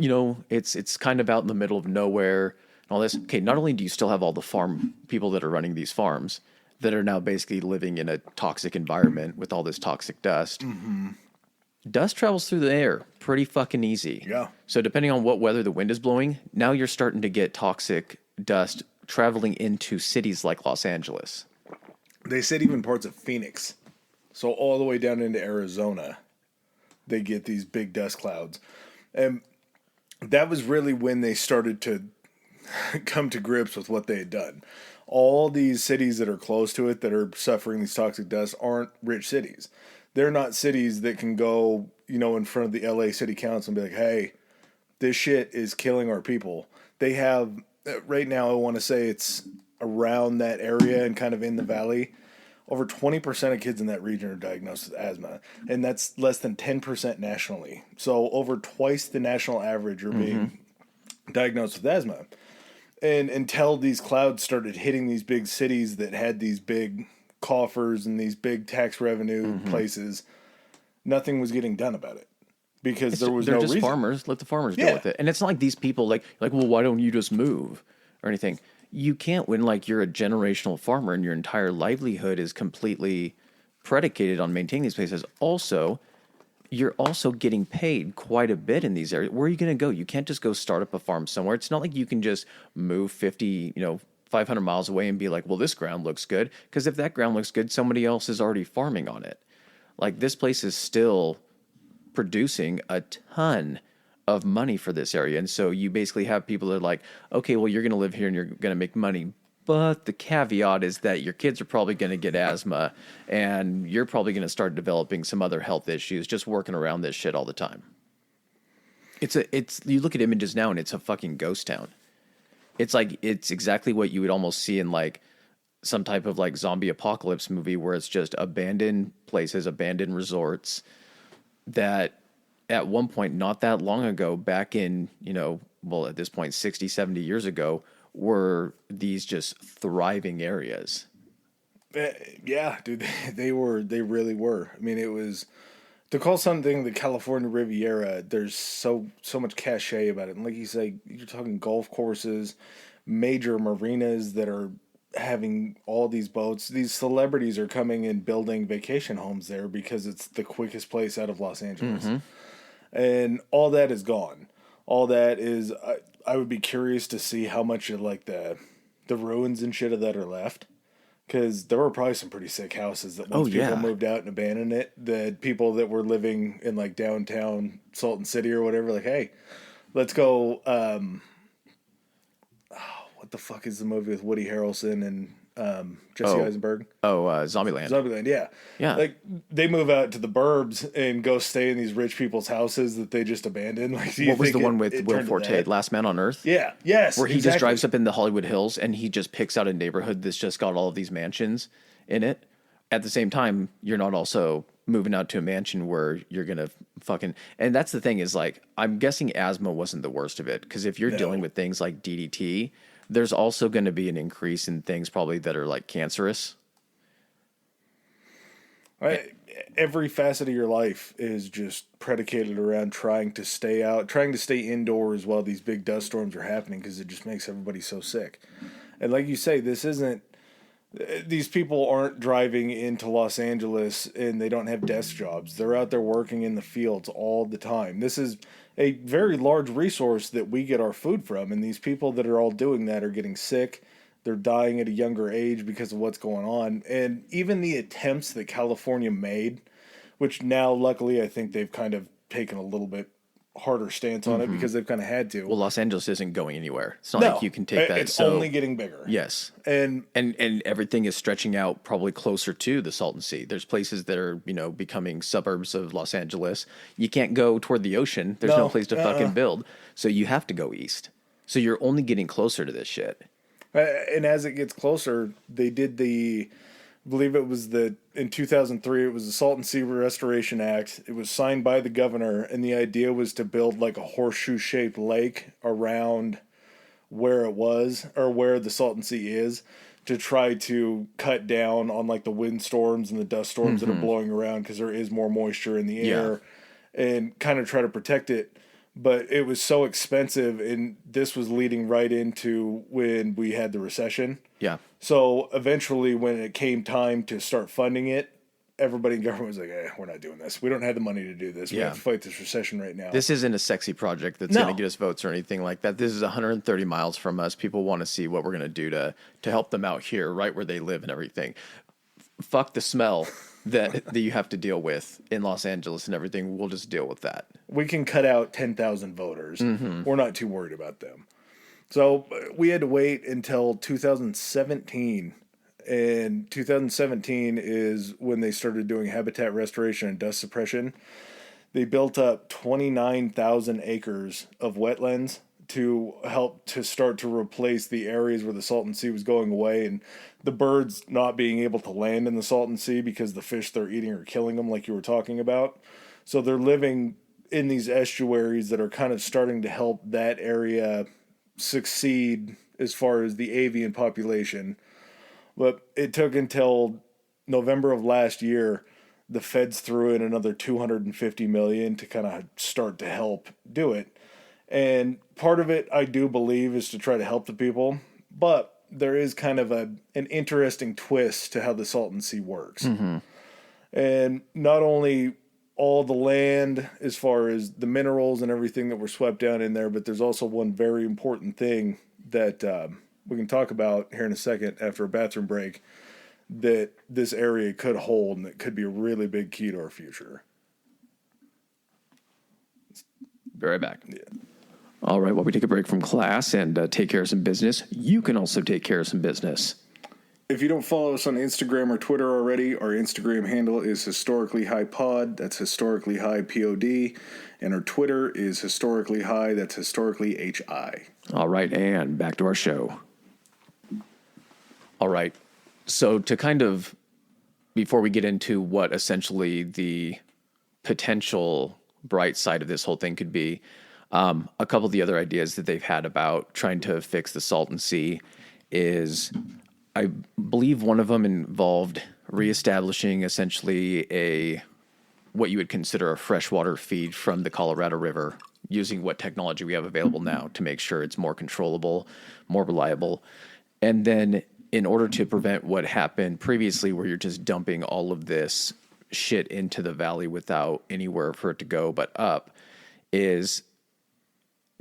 it's kind of out in the middle of nowhere and all this. Okay, not only do you still have all the farm people that are running these farms that are now basically living in a toxic environment with all this toxic dust. Mm-hmm. Dust travels through the air pretty fucking easy. Yeah. So depending on what weather the wind is blowing, now you're starting to get toxic dust traveling into cities like Los Angeles. They said even parts of Phoenix. So all the way down into Arizona, they get these big dust clouds. And that was really when they started to come to grips with what they had done. All these cities that are close to it that are suffering these toxic dust aren't rich cities. They're not cities that can go, in front of the LA City Council and be like, hey, this shit is killing our people. They have, right now, I want to say it's around that area and kind of in the valley, over 20% of kids in that region are diagnosed with asthma, and that's less than 10% nationally. So over twice the national average are being diagnosed with asthma. And until these clouds started hitting these big cities that had these big coffers and these big tax revenue places, nothing was getting done about it because there was they're no just reason. farmers. Let the farmers deal with it. And it's not like these people well, why don't you just move or anything? You can't when like you're a generational farmer and your entire livelihood is completely predicated on maintaining these places. Also, you're also getting paid quite a bit in these areas. Where are you going to go? You can't just go start up a farm somewhere. It's not like you can just move 50, 500 miles away and be like, well, this ground looks good. Because if that ground looks good, somebody else is already farming on it. Like this place is still producing a ton of money for this area. And so you basically have people that are like, okay, well, you're going to live here and you're going to make money. But the caveat is that your kids are probably going to get asthma and you're probably going to start developing some other health issues just working around this shit all the time. You look at images now and it's a fucking ghost town. It's exactly what you would almost see in like some type of like zombie apocalypse movie where it's just abandoned places, abandoned resorts that at one point, not that long ago, back in, at this point, 60, 70 years ago, were these just thriving areas. Yeah, dude, they really were. I mean, it was to call something the California Riviera. There's so much cachet about it, and like you say, you're talking golf courses, major marinas that are having all these boats. These celebrities are coming and building vacation homes there because it's the quickest place out of Los Angeles, and all that is gone. All that is. I would be curious to see how much of like the ruins and shit of that are left, because there were probably some pretty sick houses that once people moved out and abandoned it, the people that were living in like downtown Salton City or whatever, like, hey, let's go. What the fuck is the movie with Woody Harrelson and Jesse Eisenberg? Zombieland. Zombieland, yeah. Yeah. Like, they move out to the burbs and go stay in these rich people's houses that they just abandoned. Like, what was the one with Will Forte, Last Man on Earth? Yeah, yes, where he just drives up in the Hollywood Hills and he just picks out a neighborhood that's just got all of these mansions in it. At the same time, you're not also moving out to a mansion where you're going to fucking... And that's the thing is, like, I'm guessing asthma wasn't the worst of it, because if you're dealing with things like DDT... there's also going to be an increase in things probably that are like cancerous. Every facet of your life is just predicated around trying to stay out, trying to stay indoors while these big dust storms are happening, because it just makes everybody so sick. And like you say, these people aren't driving into Los Angeles and they don't have desk jobs. They're out there working in the fields all the time. This is a very large resource that we get our food from, and these people that are all doing that are getting sick. They're dying at a younger age because of what's going on. And even the attempts that California made, which now luckily I think they've kind of taken a little bit harder stance on it because they've kind of had to. Well, Los Angeles isn't going anywhere. It's not like you can take that. It's only getting bigger. Yes. And everything is stretching out probably closer to the Salton Sea. There's places that are, becoming suburbs of Los Angeles. You can't go toward the ocean. There's no place to fucking build. So you have to go east. So you're only getting closer to this shit. And as it gets closer, they did I believe it was in 2003, it was the Salton Sea Restoration Act. It was signed by the governor, and the idea was to build like a horseshoe-shaped lake around where it was, or where the Salton Sea is, to try to cut down on like the windstorms and the dust storms that are blowing around, because there is more moisture in the air, and kind of try to protect it. But it was so expensive, and this was leading right into when we had the recession. Yeah. So eventually, when it came time to start funding it, everybody in government was like, we're not doing this. We don't have the money to do this. We have to fight this recession right now. This isn't a sexy project that's going to get us votes or anything like that. This is 130 miles from us. People want to see what we're going to do to help them out here, right where they live and everything. Fuck the smell that you have to deal with in Los Angeles and everything. We'll just deal with that. We can cut out 10,000 voters. We're not too worried about them. So we had to wait until 2017. And 2017 is when they started doing habitat restoration and dust suppression. They built up 29,000 acres of wetlands to help to start to replace the areas where the Salton Sea was going away and the birds not being able to land in the Salton Sea because the fish they're eating are killing them, like you were talking about. So they're living in these estuaries that are kind of starting to help that area succeed as far as the avian population. But it took until November of last year, the feds threw in another 250 million to kind of start to help do it. And part of it, I do believe, is to try to help the people. But there is kind of an interesting twist to how the Salton Sea works. Mm-hmm. And not only all the land as far as the minerals and everything that were swept down in there, but there's also one very important thing that we can talk about here in a second after a bathroom break that this area could hold and that could be a really big key to our future. Be right back. Yeah. All right, while we take a break from class and take care of some business, you can also take care of some business. If you don't follow us on Instagram or Twitter already, our Instagram handle is Historically High Pod. That's Historically High POD. And our Twitter is Historically High. That's Historically HI. All right, and back to our show. All right, so to kind of, before we get into what essentially the potential bright side of this whole thing could be, a couple of the other ideas that they've had about trying to fix the Salton Sea is, I believe one of them involved reestablishing essentially what you would consider a freshwater feed from the Colorado River, using what technology we have available now to make sure it's more controllable, more reliable. And then in order to prevent what happened previously, where you're just dumping all of this shit into the valley without anywhere for it to go but up, is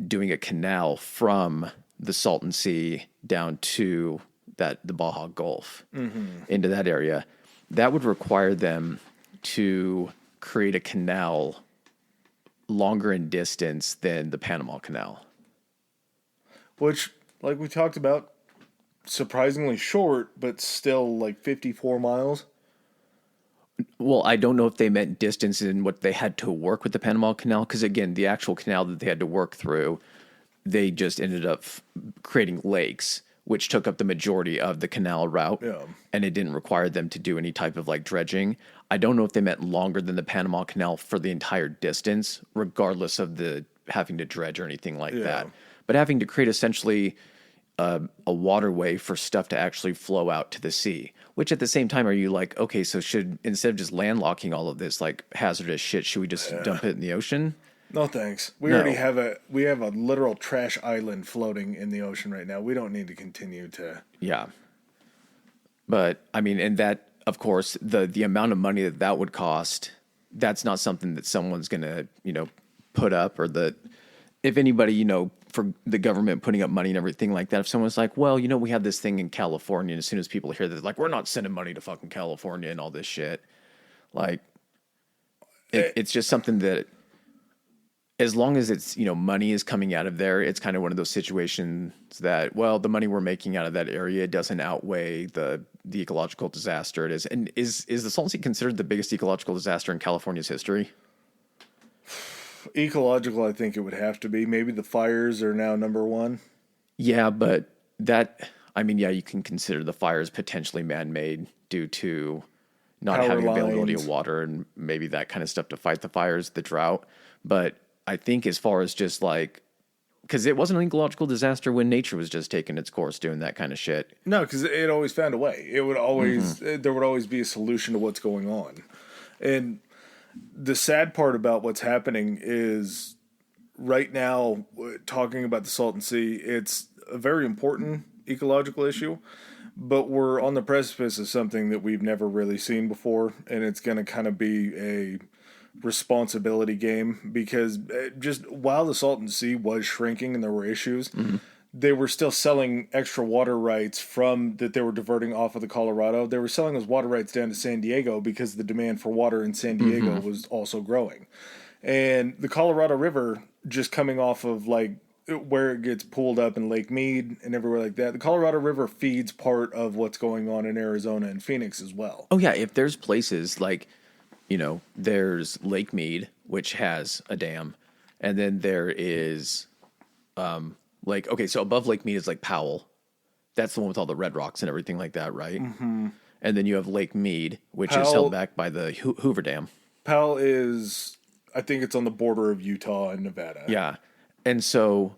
doing a canal from the Salton Sea down to the Baja Gulf, into that area. That would require them to create a canal longer in distance than the Panama Canal. Which, like we talked about, surprisingly short, but still like 54 miles. Well, I don't know if they meant distance in what they had to work with the Panama Canal, because again, the actual canal that they had to work through, they just ended up creating lakes, which took up the majority of the canal route, and it didn't require them to do any type of like dredging. I don't know if they meant longer than the Panama Canal for the entire distance, regardless of the having to dredge or anything like that. But having to create essentially a waterway for stuff to actually flow out to the sea, which at the same time, are you like, okay, so should, instead of just landlocking all of this like hazardous shit, should we just dump it in the ocean? No, thanks. We already have a literal trash island floating in the ocean right now. We don't need to continue to. Yeah. But I mean, and that, of course, the amount of money that would cost, that's not something that someone's going to, put up, or that if anybody, for the government putting up money and everything like that, if someone's like, well, we have this thing in California, and as soon as people hear that, like, we're not sending money to fucking California and all this shit, like, it's just something that, as long as it's, money is coming out of there, it's kind of one of those situations that, well, the money we're making out of that area doesn't outweigh the ecological disaster it is. And is the Salton Sea considered the biggest ecological disaster in California's history? Ecological, I think it would have to be. Maybe the fires are now number one. Yeah, but you can consider the fires potentially man-made due to not Power having availability lines. of water and maybe that kind of stuff to fight the fires, the drought. But I think as far as just like, because it wasn't an ecological disaster when nature was just taking its course doing that kind of shit. No, because it always found a way. It would always there would always be a solution to what's going on. And the sad part about what's happening is right now, talking about the Salton Sea, it's a very important ecological issue, but we're on the precipice of something that we've never really seen before, and it's going to kind of be a responsibility game, because just while the Salton Sea was shrinking and there were issues, they were still selling extra water rights from that they were diverting off of the Colorado. They were selling those water rights down to San Diego because the demand for water in San Diego was also growing. And the Colorado River, just coming off of like where it gets pulled up in Lake Mead and everywhere like that, the Colorado River feeds part of what's going on in Arizona and Phoenix as well. Oh yeah, if there's places like, there's Lake Mead, which has a dam, and then there is Like, okay, so above Lake Mead is Lake Powell. That's the one with all the red rocks and everything like that, right? Mm-hmm. And then you have Lake Mead, which is held back by the Hoover Dam. Powell is, I think it's on the border of Utah and Nevada. Yeah. And so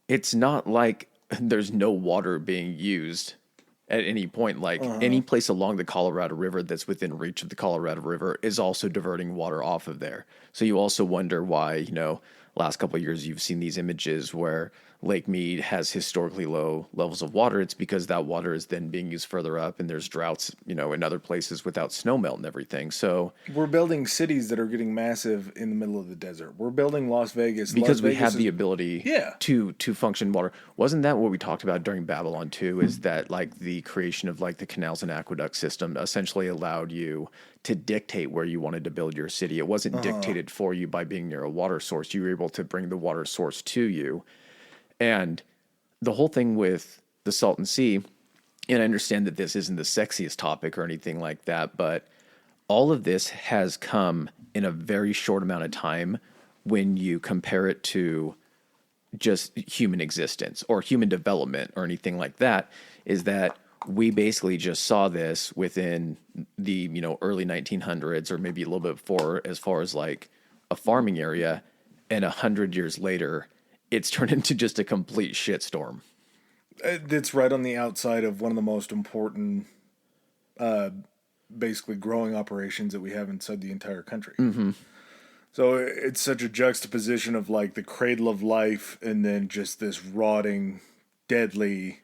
it's not like there's no water being used at any point. Like any place along the Colorado River that's within reach of the Colorado River is also diverting water off of there. So you also wonder why, last couple of years you've seen these images where Lake Mead has historically low levels of water. It's because that water is then being used further up, and there's droughts, in other places without snowmelt and everything. So we're building cities that are getting massive in the middle of the desert. We're building Las Vegas because we have the ability to function water. Wasn't that what we talked about during Babylon 2, is that like the creation of like the canals and aqueduct system essentially allowed you to dictate where you wanted to build your city. It wasn't dictated for you by being near a water source. You were able to bring the water source to you. And the whole thing with the Salton Sea, and I understand that this isn't the sexiest topic or anything like that, but all of this has come in a very short amount of time when you compare it to just human existence or human development or anything like that, is that we basically just saw this within the, early 1900s or maybe a little bit before, as far as like a farming area, and 100 years later, it's turned into just a complete shitstorm. It's right on the outside of one of the most important, basically growing operations that we have inside the entire country. Mm-hmm. So it's such a juxtaposition of like the cradle of life and then just this rotting, deadly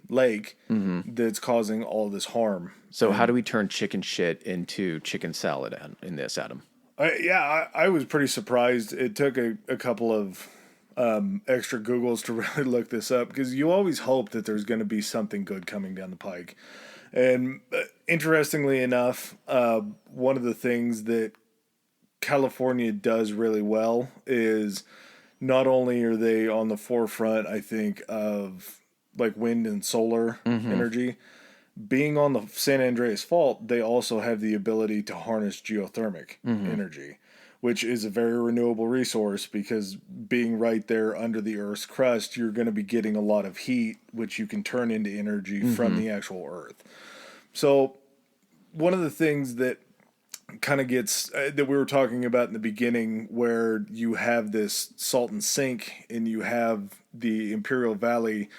lake that's causing all this harm. So how do we turn chicken shit into chicken salad in this, Adam? I was pretty surprised. It took a couple of extra Googles to really look this up, because you always hope that there's going to be something good coming down the pike. And interestingly enough, one of the things that California does really well is not only are they on the forefront, I think, of like wind and solar energy, being on the San Andreas Fault, they also have the ability to harness geothermic energy, which is a very renewable resource, because being right there under the Earth's crust, you're going to be getting a lot of heat, which you can turn into energy from the actual Earth. So one of the things that kind of gets, that we were talking about in the beginning, where you have this Salton Sink and you have the Imperial Valley,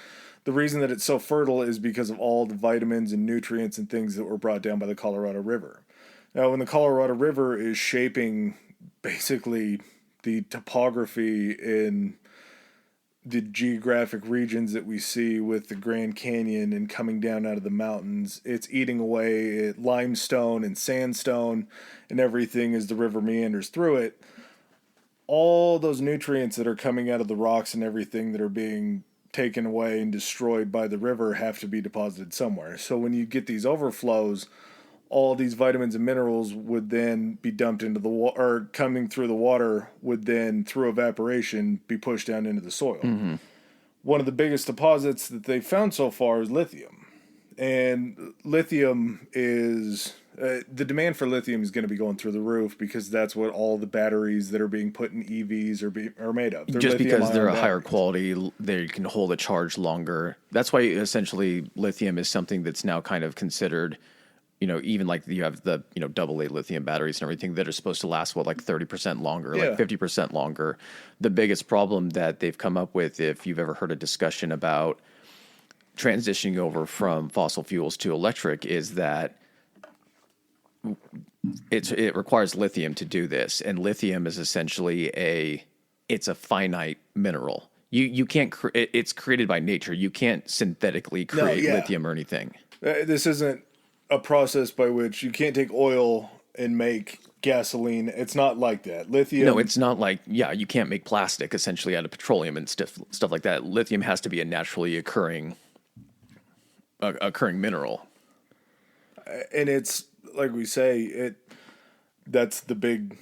the reason that it's so fertile is because of all the vitamins and nutrients and things that were brought down by the Colorado River. Now, when the Colorado River is shaping basically the topography in the geographic regions that we see with the Grand Canyon and coming down out of the mountains, it's eating away at limestone and sandstone and everything as the river meanders through it. All those nutrients that are coming out of the rocks and everything that are being taken away and destroyed by the river have to be deposited somewhere. So when you get these overflows, all these vitamins and minerals would then be dumped into the water, or coming through the water would then, through evaporation, be pushed down into the soil. One of the biggest deposits that they've found so far is lithium. And lithium is, the demand for lithium is going to be going through the roof, because that's what all the batteries that are being put in EVs are made of. They're just because they're a batteries. higher quality, they can hold a charge longer. That's why essentially lithium is something that's now kind of considered, even like you have the, AA lithium batteries and everything that are supposed to last, like 30% longer, like 50% longer. The biggest problem that they've come up with, if you've ever heard a discussion about transitioning over from fossil fuels to electric, is that it requires lithium to do this, and lithium is essentially it's a finite mineral. You can't it's created by nature. You can't synthetically create lithium or anything. This isn't a process by which you can't take oil and make gasoline. It's not like that. Lithium. No, it's not like, you can't make plastic essentially out of petroleum and stuff like that. Lithium has to be a naturally occurring mineral. And it's like we say, that's the big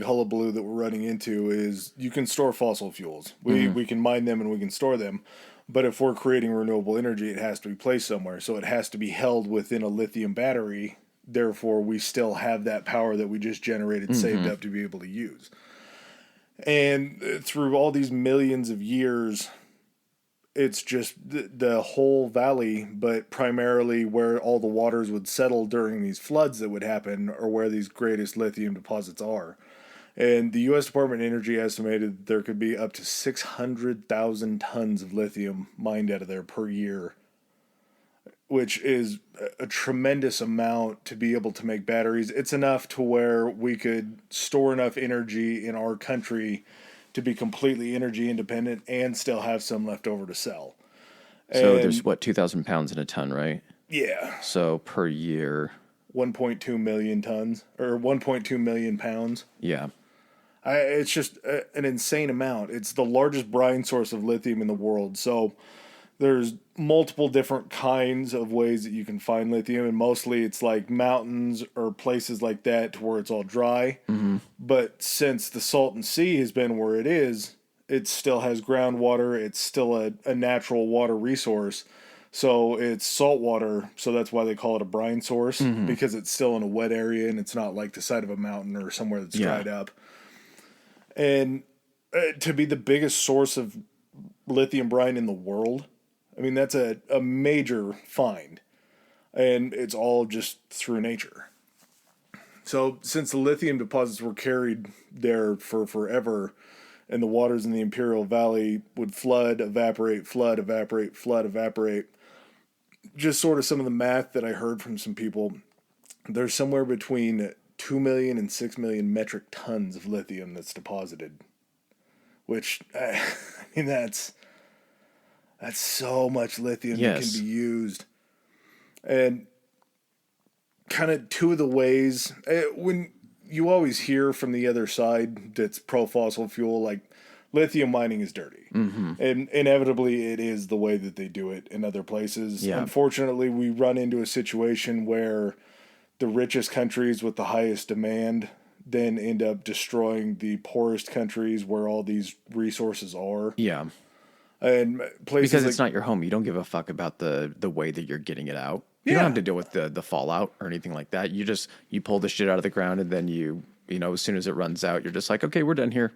hullabaloo that we're running into, is you can store fossil fuels. We can mine them and we can store them. But if we're creating renewable energy, it has to be placed somewhere. So it has to be held within a lithium battery. Therefore, we still have that power that we just generated saved up to be able to use. And through all these millions of years, it's just the whole valley, but primarily where all the waters would settle during these floods that would happen, or where these greatest lithium deposits are. And the U.S. Department of Energy estimated that there could be up to 600,000 tons of lithium mined out of there per year, which is a tremendous amount to be able to make batteries. It's enough to where we could store enough energy in our country to be completely energy independent and still have some left over to sell. So there's 2,000 pounds in a ton, right? Yeah. So per year. 1.2 million tons, or 1.2 million pounds. Yeah. It's just an insane amount. It's the largest brine source of lithium in the world. So there's multiple different kinds of ways that you can find lithium, and mostly it's like mountains or places like that to where it's all dry. Mm-hmm. But since the Salton Sea has been where it is, it still has groundwater. It's still a natural water resource. So it's salt water. So that's why they call it a brine source, because it's still in a wet area and it's not like the side of a mountain or somewhere that's dried up. And to be the biggest source of lithium brine in the world, I mean, that's a major find. And it's all just through nature. So since the lithium deposits were carried there for forever, and the waters in the Imperial Valley would flood, evaporate, flood, evaporate, flood, evaporate, just sort of some of the math that I heard from some people, there's somewhere between 2 million and 6 million metric tons of lithium that's deposited. Which, I mean, that's so much lithium that can be used. And kind of two of the ways, when you always hear from the other side that's pro-fossil fuel, like lithium mining is dirty. Mm-hmm. And inevitably it is the way that they do it in other places. Yeah. Unfortunately, we run into a situation where the richest countries with the highest demand then end up destroying the poorest countries where all these resources are. Yeah. And places because it's not your home. You don't give a fuck about the way that you're getting it out. You don't have to deal with the fallout or anything like that. You pull the shit out of the ground, and then you know, as soon as it runs out, you're just like, okay, we're done here.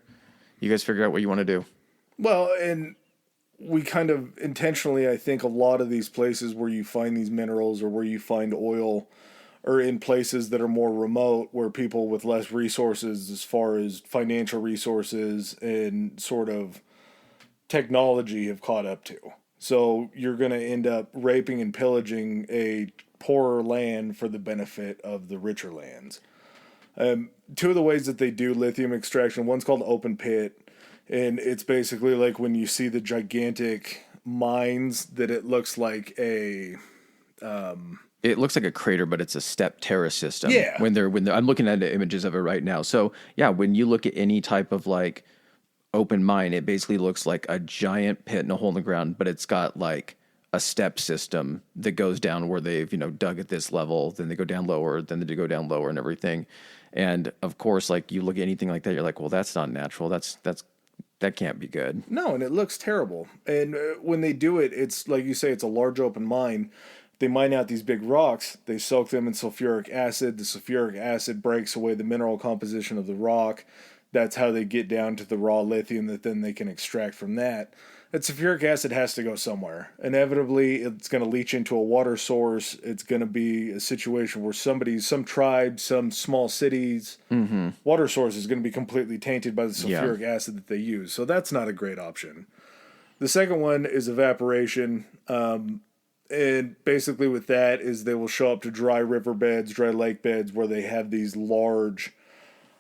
You guys figure out what you want to do. Well, and we kind of intentionally, I think, a lot of these places where you find these minerals or where you find oil are in places that are more remote, where people with less resources as far as financial resources and sort of technology have caught up to. So you're going to end up raping and pillaging a poorer land for the benefit of the richer lands. Two of the ways that they do lithium extraction, one's called open pit, and it's basically like when you see the gigantic mines that it looks like a... It looks like a crater, but it's a step terrace system. Yeah. When they're I'm looking at the images of it right now. So yeah, when you look at any type of like open mine, it basically looks like a giant pit and a hole in the ground, but it's got like a step system that goes down where they've, dug at this level, then they go down lower, then they go down lower and everything. And of course, like you look at anything like that, you're like, well, that's not natural. That can't be good. No, and it looks terrible. And when they do it, it's like you say, it's a large open mine. They mine out these big rocks. They soak them in sulfuric acid. The sulfuric acid breaks away the mineral composition of the rock. That's how they get down to the raw lithium that then they can extract from that. That sulfuric acid has to go somewhere. Inevitably, it's going to leach into a water source. It's going to be a situation where some tribe, some small cities, water source is going to be completely tainted by the sulfuric acid that they use. So that's not a great option. The second one is evaporation. And basically with that is they will show up to dry riverbeds, dry lake beds where they have these large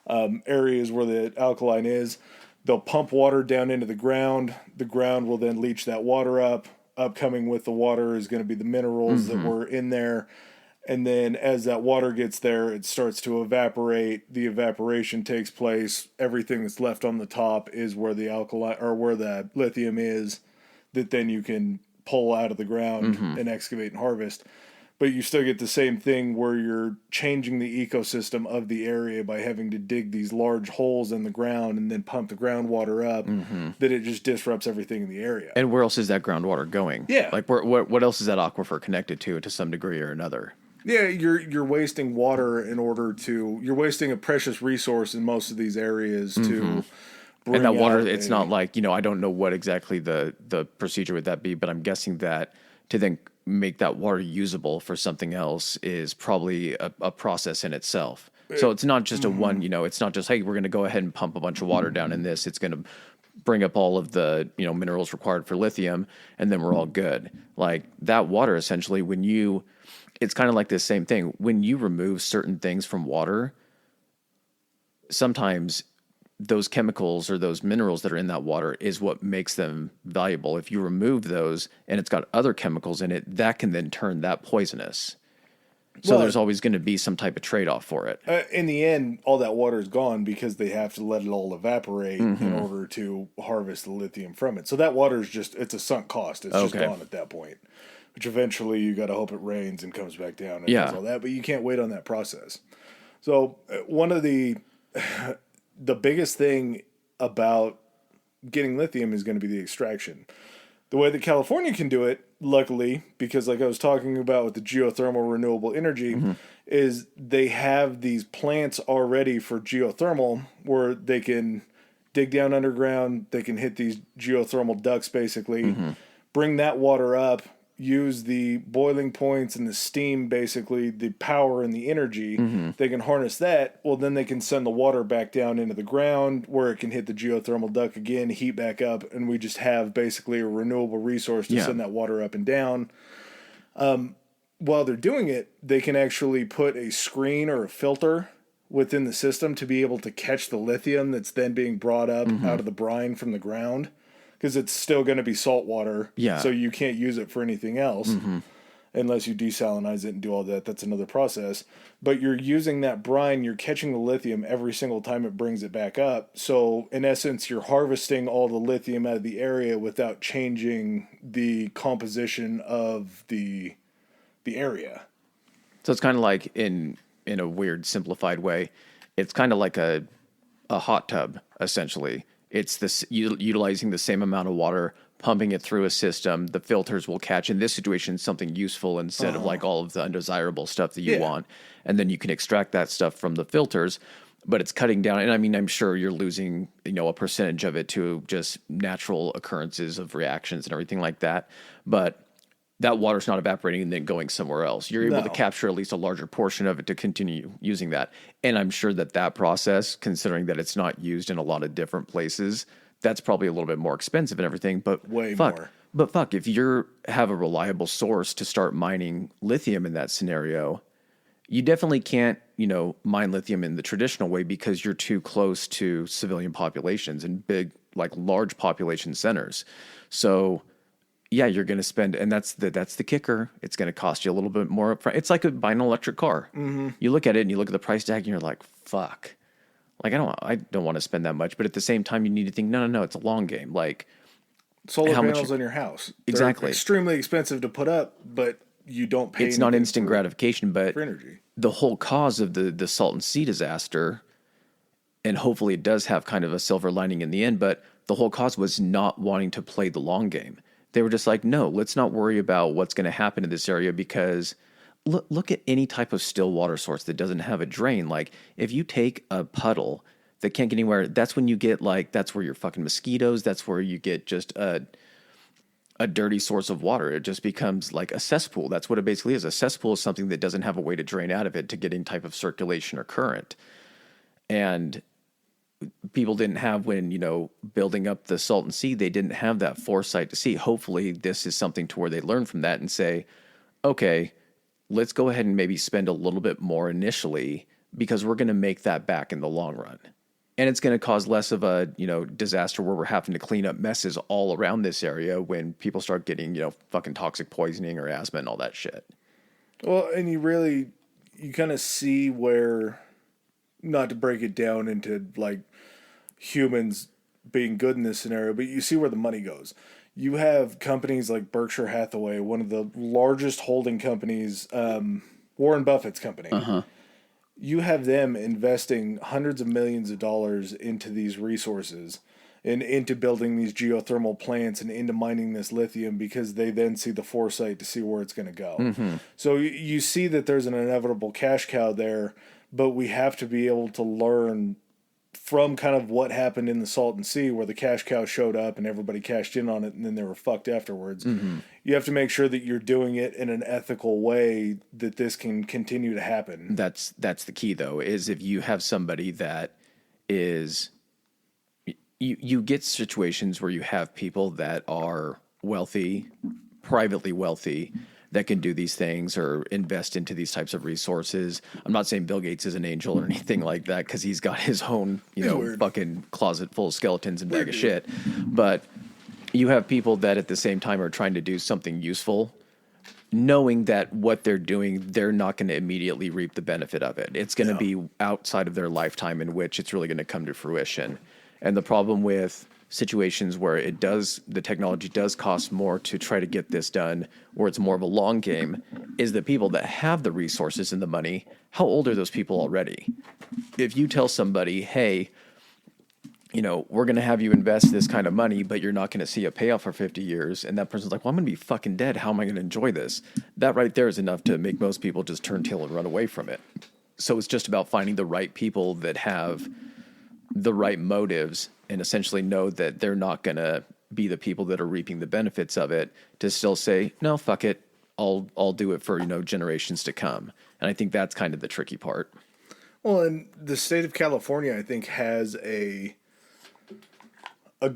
areas where the alkaline is. They'll pump water down into the ground. The ground will then leach that water up. Upcoming with the water is going to be the minerals that were in there. And then as that water gets there, it starts to evaporate. The evaporation takes place. Everything that's left on the top is where the alkaline or where the lithium is that then you can pull out of the ground and excavate and harvest. But you still get the same thing where you're changing the ecosystem of the area by having to dig these large holes in the ground and then pump the groundwater up, that it just disrupts everything in the area. And where else is that groundwater going? Yeah. Like what else is that aquifer connected to some degree or another? Yeah, you're wasting water you're wasting a precious resource in most of these areas to bring And that water, out it's not like, I don't know what exactly the procedure would that be, but I'm guessing that to then make that water usable for something else is probably a process in itself. So it's not just it's not just, hey, we're going to go ahead and pump a bunch of water down in this. It's going to bring up all of the, minerals required for lithium, and then we're all good. Like that water, essentially, it's kind of like this same thing. When you remove certain things from water, sometimes those chemicals or those minerals that are in that water is what makes them valuable. If you remove those and it's got other chemicals in it, that can then turn that poisonous. So there's always going to be some type of trade-off for it. In the end, all that water is gone because they have to let it all evaporate in order to harvest the lithium from it. So that water is it's a sunk cost. It's just gone at that point. Which eventually you got to hope it rains and comes back down and does all that. But you can't wait on that process. So one of the biggest thing about getting lithium is going to be the extraction. The way that California can do it, luckily, because like I was talking about with the geothermal renewable energy, is they have these plants already for geothermal where they can dig down underground, they can hit these geothermal ducts basically, bring that water up, use the boiling points and the steam, basically the power and the energy, they can harness that. Well, then they can send the water back down into the ground where it can hit the geothermal duct again, heat back up, and we just have basically a renewable resource to send that water up and down. While they're doing it, they can actually put a screen or a filter within the system to be able to catch the lithium that's then being brought up out of the brine from the ground. Because it's still going to be salt water, so you can't use it for anything else unless you desalinize it and do all that. That's another process. But you're using that brine, you're catching the lithium every single time it brings it back up. So in essence, you're harvesting all the lithium out of the area without changing the composition of the area. So it's kind of like, in a weird simplified way, it's kind of like a hot tub, essentially. It's this utilizing the same amount of water, pumping it through a system. The filters will catch, in this situation, something useful instead of like all of the undesirable stuff that you want. And then you can extract that stuff from the filters, but it's cutting down. And I mean, I'm sure you're losing, a percentage of it to just natural occurrences of reactions and everything like that. But that water's not evaporating and then going somewhere else. You're able to capture at least a larger portion of it to continue using that. And I'm sure that process, considering that it's not used in a lot of different places, that's probably a little bit more expensive and everything, but more. But if you have a reliable source to start mining lithium in that scenario, you definitely can't, mine lithium in the traditional way because you're too close to civilian populations and big, like large population centers. So yeah, you're going to spend, and that's the kicker. It's going to cost you a little bit more upfront. It's like buying an electric car. You look at it and you look at the price tag and you're like, fuck. Like, I don't want to spend that much. But at the same time, you need to think, no, it's a long game. Like solar panels on your house. Exactly. They're extremely expensive to put up, but you don't pay. It's not instant gratification, but for energy. The whole cause of the Salton Sea disaster, and hopefully it does have kind of a silver lining in the end, but the whole cause was not wanting to play the long game. They were just like, no, let's not worry about what's going to happen in this area because look at any type of still water source that doesn't have a drain. Like if you take a puddle that can't get anywhere, that's when you get that's where your fucking mosquitoes, that's where you get just a dirty source of water. It just becomes like a cesspool. That's what it basically is. A cesspool is something that doesn't have a way to drain out of it to get any type of circulation or current. And people didn't have, when, building up the Salton Sea, they didn't have that foresight to see. Hopefully this is something to where they learn from that and say, okay, let's go ahead and maybe spend a little bit more initially because we're going to make that back in the long run. And it's going to cause less of a, disaster where we're having to clean up messes all around this area when people start getting, fucking toxic poisoning or asthma and all that shit. Well, and you kind of see where, not to break it down into like humans being good in this scenario, but you see where the money goes. You have companies like Berkshire Hathaway, one of the largest holding companies, Warren Buffett's company. You have them investing hundreds of millions of dollars into these resources and into building these geothermal plants and into mining this lithium because they then see the foresight to see where it's going to go. So you see that there's an inevitable cash cow there, but we have to be able to learn from kind of what happened in the Salton Sea, where the cash cow showed up and everybody cashed in on it, and then they were fucked afterwards. You have to make sure that you're doing it in an ethical way that this can continue to happen. That's the key, though, is if you have somebody that is, you get situations where you have people that are wealthy, privately wealthy, that can do these things or invest into these types of resources. I'm not saying Bill Gates is an angel or anything like that, because he's got his own, fucking closet full of skeletons and bag of shit. But you have people that at the same time are trying to do something useful, knowing that what they're doing, they're not going to immediately reap the benefit of it. It's going to be outside of their lifetime in which it's really going to come to fruition. And the problem with situations where the technology does cost more to try to get this done, or it's more of a long game, is the people that have the resources and the money. How old are those people already? If you tell somebody, hey, we're going to have you invest this kind of money, but you're not going to see a payoff for 50 years. And that person's like, well, I'm going to be fucking dead. How am I going to enjoy this? That right there is enough to make most people just turn tail and run away from it. So it's just about finding the right people that have the right motives and essentially know that they're not going to be the people that are reaping the benefits of it, to still say, no, fuck it. I'll do it for, generations to come. And I think that's kind of the tricky part. Well, and the state of California, I think, has a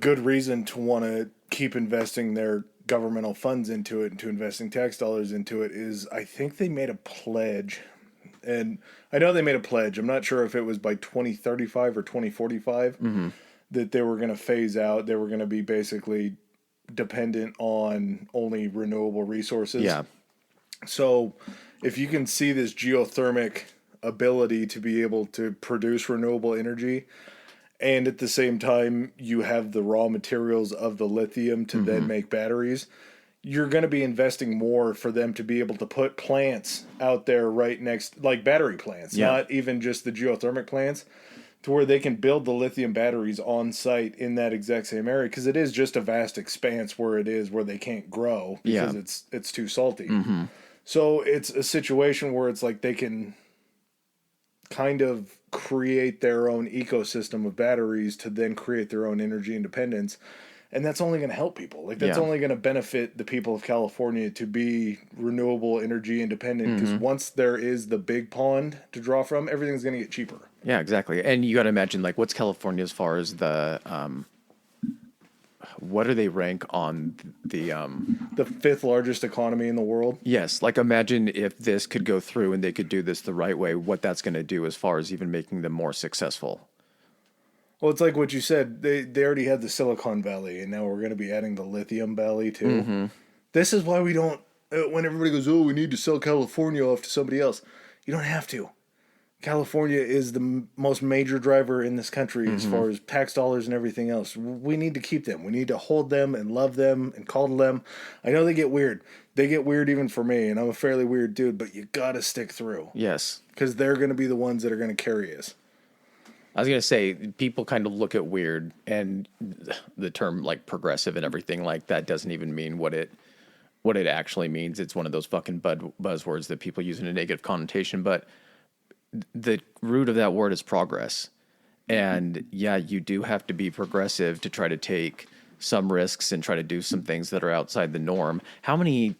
good reason to want to keep investing their governmental funds into it and to investing tax dollars into it is, I think they made a pledge. And I know they made a pledge. I'm not sure if it was by 2035 or 2045 that they were going to phase out. They were going to be basically dependent on only renewable resources. Yeah. So if you can see this geothermic ability to be able to produce renewable energy, and at the same time you have the raw materials of the lithium to then make batteries, you're going to be investing more for them to be able to put plants out there right next, like battery plants, not even just the geothermic plants, to where they can build the lithium batteries on site in that exact same area, because it is just a vast expanse where they can't grow because it's too salty. So it's a situation where it's like they can kind of create their own ecosystem of batteries to then create their own energy independence. And that's only going to help people. Like, that's only going to benefit the people of California to be renewable energy independent, because once there is the big pond to draw from, everything's going to get cheaper. Yeah, exactly. And you got to imagine, like, what's California as far as the, what do they rank on the fifth largest economy in the world? Yes. Like, imagine if this could go through and they could do this the right way, what that's going to do as far as even making them more successful. Well, it's like what you said. They already had the Silicon Valley, and now we're going to be adding the Lithium Valley, too. This is why we don't, when everybody goes, oh, we need to sell California off to somebody else. You don't have to. California is the most major driver in this country as far as tax dollars and everything else. We need to keep them. We need to hold them and love them and coddle them. I know they get weird. They get weird even for me, and I'm a fairly weird dude, but you got to stick through. Yes. Because they're going to be the ones that are going to carry us. I was going to say, people kind of look at weird, and the term like progressive and everything like that doesn't even mean what it actually means. It's one of those fucking buzzwords that people use in a negative connotation, but the root of that word is progress. And yeah, you do have to be progressive to try to take some risks and try to do some things that are outside the norm. How many,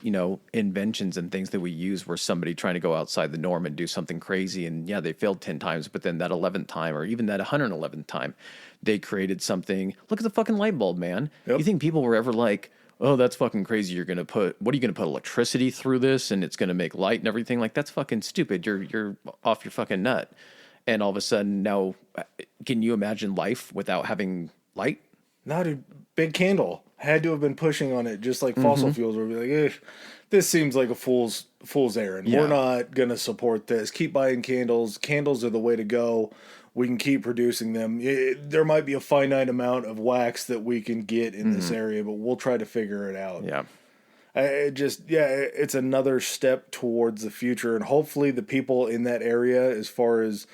inventions and things that we use where somebody trying to go outside the norm and do something crazy, and yeah, they failed 10 times, but then that 11th time, or even that 111th time, they created something. Look at the fucking light bulb, man. Yep. You think people were ever like, oh, that's fucking crazy. What are you going to put electricity through this and it's going to make light and everything? Like, that's fucking stupid. You're off your fucking nut. And all of a sudden now, can you imagine life without having light? No, dude, big candle had to have been pushing on it, just like fossil fuels. Where we're like, this seems like a fool's errand. Yeah. We're not going to support this. Keep buying candles. Candles are the way to go. We can keep producing them. There might be a finite amount of wax that we can get in this area, but we'll try to figure it out. Yeah. It's another step towards the future. And hopefully the people in that area, as far as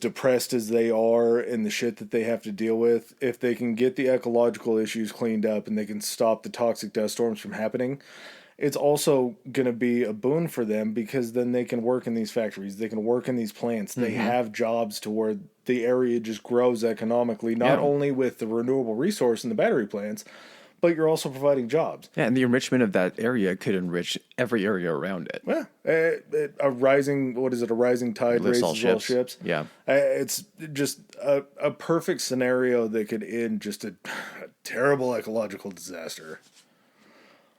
depressed as they are and the shit that they have to deal with, if they can get the ecological issues cleaned up and they can stop the toxic dust storms from happening, it's also going to be a boon for them because then they can work in these factories, they can work in these plants, they have jobs to where the area just grows economically, not only with the renewable resource and the battery plants, but you're also providing jobs. Yeah, and the enrichment of that area could enrich every area around it. Yeah, a rising tide Lifts raises all ships. Yeah. It's just a perfect scenario that could end just a terrible ecological disaster.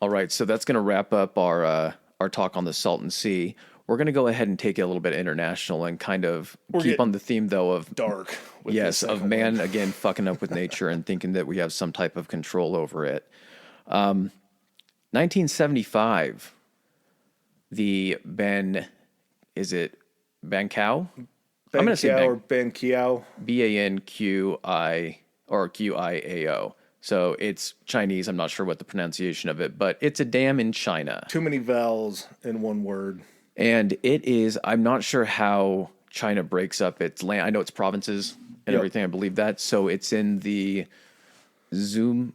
All right, so that's going to wrap up our talk on the Salton Sea. We're going to go ahead and take it a little bit international and kind of keep on the theme, though, of dark. Of man, again, fucking up with nature and thinking that we have some type of control over it. 1975, the Banqiao? I'm going to say Banqiao. Banqi or Qiao. So it's Chinese. I'm not sure what the pronunciation of it, but it's a dam in China. Too many vowels in one word. And it is, I'm not sure how China breaks up its land. I know it's provinces and everything. I believe that. So it's in the Zumadian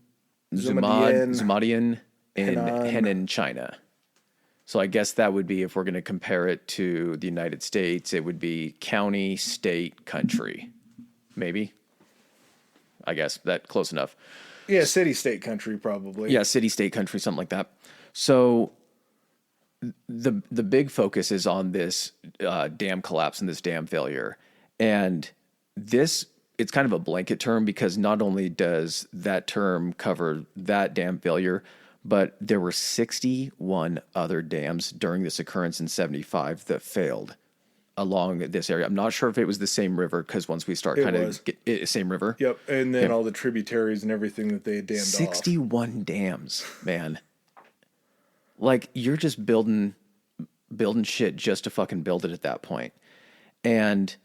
in Henan, China. So I guess that would be, if we're going to compare it to the United States, it would be county, state, country. Maybe. I guess that close enough. Yeah, city, state, country, probably. Yeah, city, state, country, something like that. So the big focus is on this dam collapse and this dam failure. And this, it's kind of a blanket term because not only does that term cover that dam failure, but there were 61 other dams during this occurrence in 75 that failed along this area. I'm not sure if it was the same river because once we start same river. Yep, and then all the tributaries and everything that they had dammed 61 dams, man. Like, you're just building shit just to fucking build it at that point. And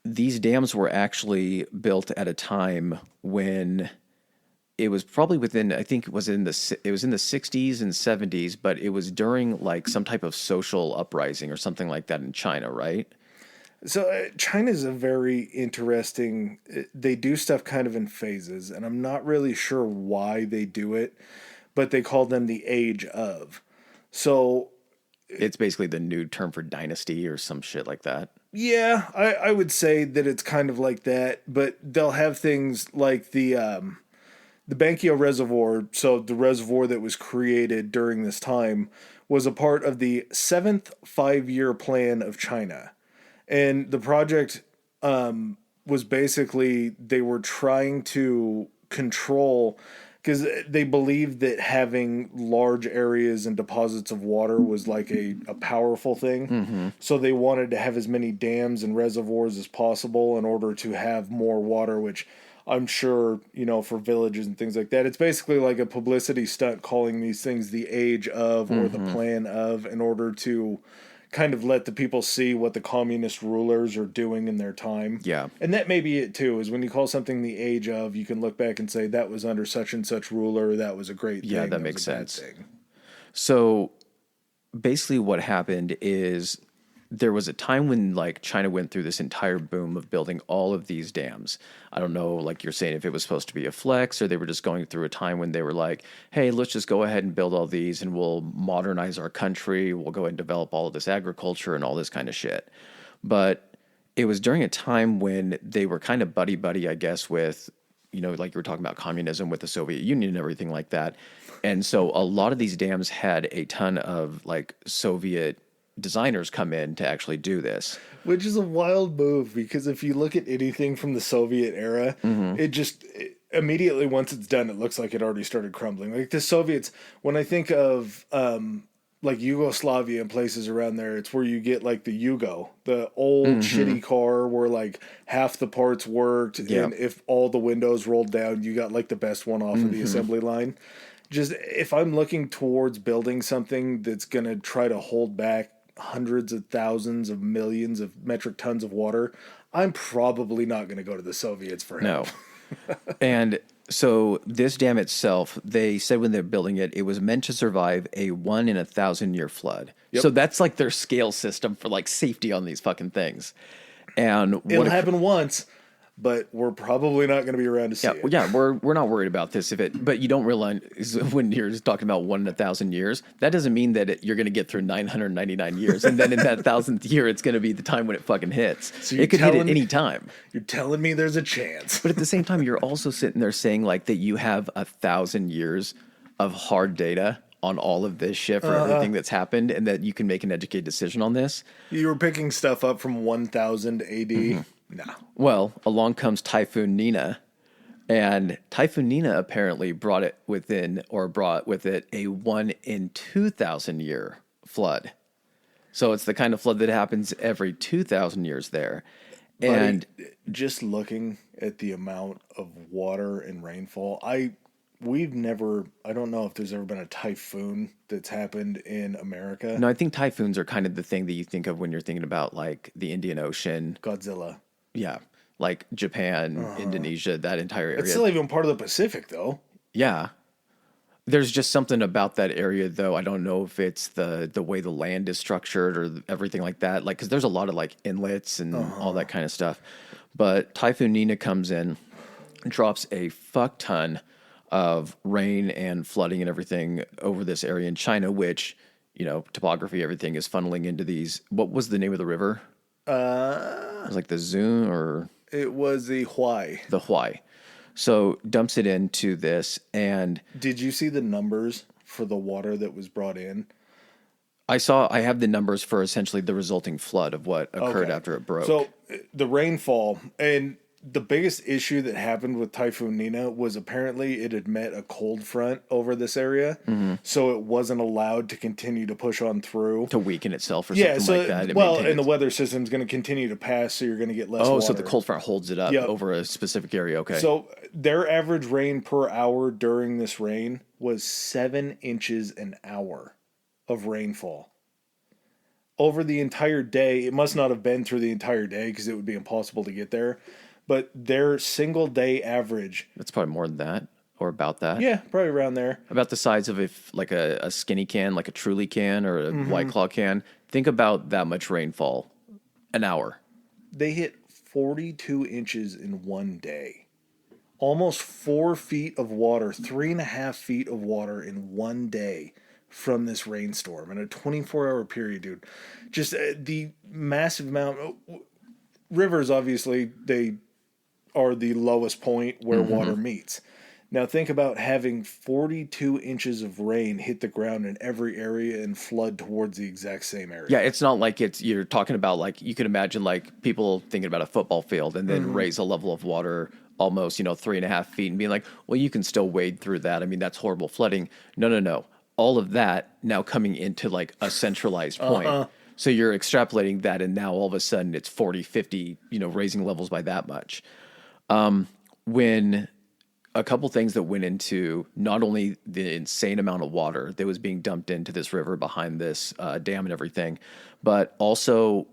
these dams were actually built at a time when it was probably within, I think it was in the 60s and 70s, but it was during like some type of social uprising or something like that in China, right? So China's a very interesting, they do stuff kind of in phases, and I'm not really sure why they do it, but they call them the age of. So it's basically the new term for dynasty or some shit like that. Yeah, I would say that it's kind of like that, but they'll have things like the Banqiao Reservoir, so the reservoir that was created during this time, was a part of the 7th 5-year plan of China. And the project was basically, they were trying to control, because they believed that having large areas and deposits of water was like a powerful thing. Mm-hmm. So they wanted to have as many dams and reservoirs as possible in order to have more water, which I'm sure, for villages and things like that, it's basically like a publicity stunt calling these things the age of or the plan of, in order to kind of let the people see what the communist rulers are doing in their time. Yeah. And that may be it too, is when you call something the age of, you can look back and say that was under such and such ruler, that was a great thing. Yeah, that makes sense. So basically what happened is there was a time when like China went through this entire boom of building all of these dams. I don't know, like you're saying, if it was supposed to be a flex or they were just going through a time when they were like, hey, let's just go ahead and build all these and we'll modernize our country. We'll go ahead and develop all of this agriculture and all this kind of shit. But it was during a time when they were kind of buddy-buddy, I guess, with, like you were talking about communism with the Soviet Union and everything like that. And so a lot of these dams had a ton of like Soviet designers come in to actually do this, which is a wild move, because if you look at anything from the Soviet era, immediately once it's done, it looks like it already started crumbling. Like the Soviets, when I think of like Yugoslavia and places around there, it's where you get like the Yugo, the old shitty car where like half the parts worked, and if all the windows rolled down, you got like the best one off of the assembly line. Just if I'm looking towards building something that's going to try to hold back hundreds of thousands of millions of metric tons of water, I'm probably not going to go to the Soviets for help. No. And so this dam itself, they said when they're building it, it was meant to survive a 1 in 1,000 year flood. Yep. So that's like their scale system for like safety on these fucking things. And it'll happen once. but we're probably not going to be around to see Yeah, it. well, yeah, we're not worried about this but you don't realize when you're just talking about 1 in 1,000 years, that doesn't mean that you're going to get through 999 years, and then in that 1,000th year, it's going to be the time when it fucking hits. So it could hit at any time. You're telling me there's a chance. But at the same time, you're also sitting there saying like that you have 1,000 years of hard data on all of this shit for everything that's happened, and that you can make an educated decision on this. You were picking stuff up from 1000 AD. No. Well, along comes Typhoon Nina, and Typhoon Nina apparently brought with it a 1 in 2,000 year flood. So it's the kind of flood that happens every 2,000 years there. And just looking at the amount of water and rainfall, I don't know if there's ever been a typhoon that's happened in America. no, I think typhoons are kind of the thing that you think of when you're thinking about like the Indian Ocean. Godzilla. Yeah. Like Japan, Indonesia, that entire area. It's still even part of the Pacific, though. Yeah. There's just something about that area, though. I don't know if it's the way the land is structured or everything like that. Like, because there's a lot of like inlets and all that kind of stuff. But Typhoon Nina comes in, drops a fuck ton of rain and flooding and everything over this area in China, which, topography, everything is funneling into these. What was the name of the river? It was like the Zun or It was the Huai. the Huai. So dumps it into this, and Did you see the numbers for the water that was brought in? I have the numbers for essentially the resulting flood of what occurred after it broke. So the rainfall, and the biggest issue that happened with Typhoon Nina was apparently it had met a cold front over this area, so it wasn't allowed to continue to push on through. To weaken itself or something like that. And the weather system's going to continue to pass, so you're going to get less water. So the cold front holds it up over a specific area. Okay. So their average rain per hour during this rain was 7 inches an hour of rainfall. Over the entire day, it must not have been through the entire day because it would be impossible to get there. But their single day average. That's probably more than that or about that. Yeah, probably around there. About the size of like a skinny can, like a Truly can or a White Claw can. Think about that much rainfall an hour. They hit 42 inches in one day. Almost 4 feet of water, 3.5 feet of water in one day from this rainstorm in a 24-hour period, dude. Just the massive amount. Rivers, obviously, they are the lowest point where water meets. Now think about having 42 inches of rain hit the ground in every area and flood towards the exact same area. Yeah, it's not like you're talking about like you could imagine like people thinking about a football field and then raise a level of water almost 3.5 feet and being like, well, you can still wade through that. I mean, that's horrible flooding. No. All of that now coming into like a centralized point. So you're extrapolating that, and now all of a sudden it's 40, 50, raising levels by that much. When a couple things that went into not only the insane amount of water that was being dumped into this river behind this dam and everything, but also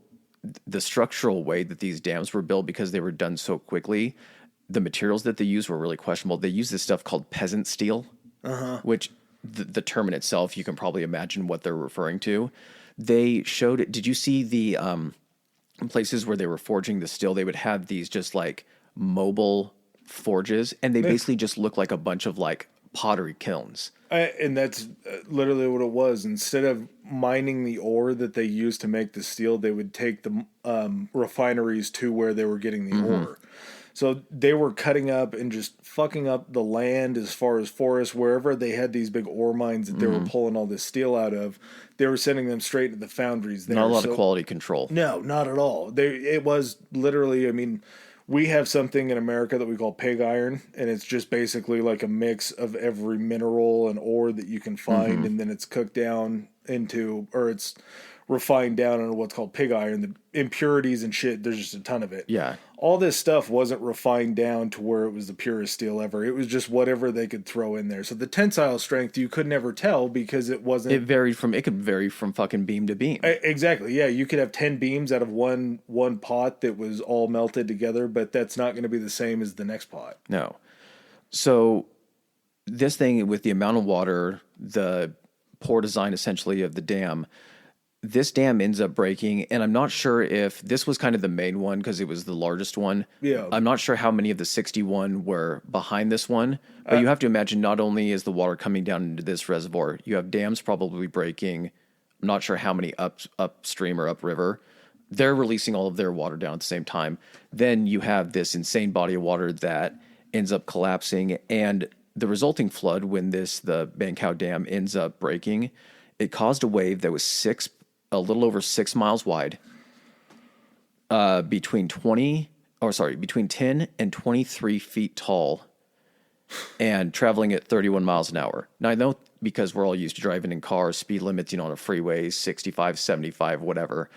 the structural way that these dams were built because they were done so quickly. The materials that they used were really questionable. They used this stuff called peasant steel, which the term in itself, you can probably imagine what they're referring to. They showed it. Did you see the places where they were forging the steel? They would have these just like mobile forges, and they basically just look like a bunch of like pottery kilns. And that's literally what it was. Instead of mining the ore that they used to make the steel, they would take the refineries to where they were getting the ore. So they were cutting up and just fucking up the land as far as forests, wherever they had these big ore mines that they were pulling all this steel out of. They were sending them straight to the foundries there. Not a lot of quality control. No, not at all. It was literally, I mean, we have something in America that we call pig iron, and it's just basically like a mix of every mineral and ore that you can find, and then it's cooked down into, or it's refined down into what's called pig iron. The impurities and shit, there's just a ton of it. Yeah. All this stuff wasn't refined down to where it was the purest steel ever. It was just whatever they could throw in there. So the tensile strength, you could never tell because it wasn't... It could vary from fucking beam to beam. Exactly, yeah. You could have 10 beams out of one pot that was all melted together, but that's not going to be the same as the next pot. No. So this thing with the amount of water, the poor design essentially of the dam, this dam ends up breaking, and I'm not sure if this was kind of the main one because it was the largest one. Yeah. I'm not sure how many of the 61 were behind this one, but you have to imagine not only is the water coming down into this reservoir, you have dams probably breaking. I'm not sure how many upstream or upriver. They're releasing all of their water down at the same time. Then you have this insane body of water that ends up collapsing, and the resulting flood when the Banqiao Dam ends up breaking, it caused a wave that was a little over 6 miles wide, between 10 and 23 feet tall, and traveling at 31 miles an hour. Now I know because we're all used to driving in cars, speed limits, on a freeway, 65, 75, whatever.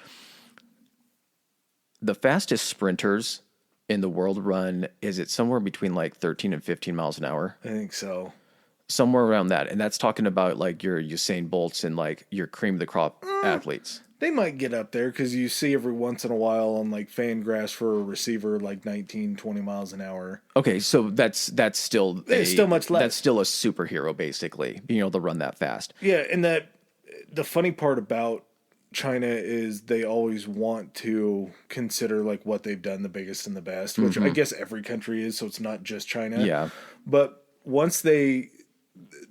The fastest sprinters in the world run, is it somewhere between like 13 and 15 miles an hour? I think so. Somewhere around that. And that's talking about like your Usain Bolts and like your cream of the crop athletes. They might get up there because you see every once in a while on like fan grass for a receiver like 19, 20 miles an hour. Okay, so that's still It's still much less. That's still a superhero, basically, being able to run that fast. Yeah, and the funny part about China is they always want to consider like what they've done the biggest and the best, which I guess every country is, so it's not just China. Yeah. But once they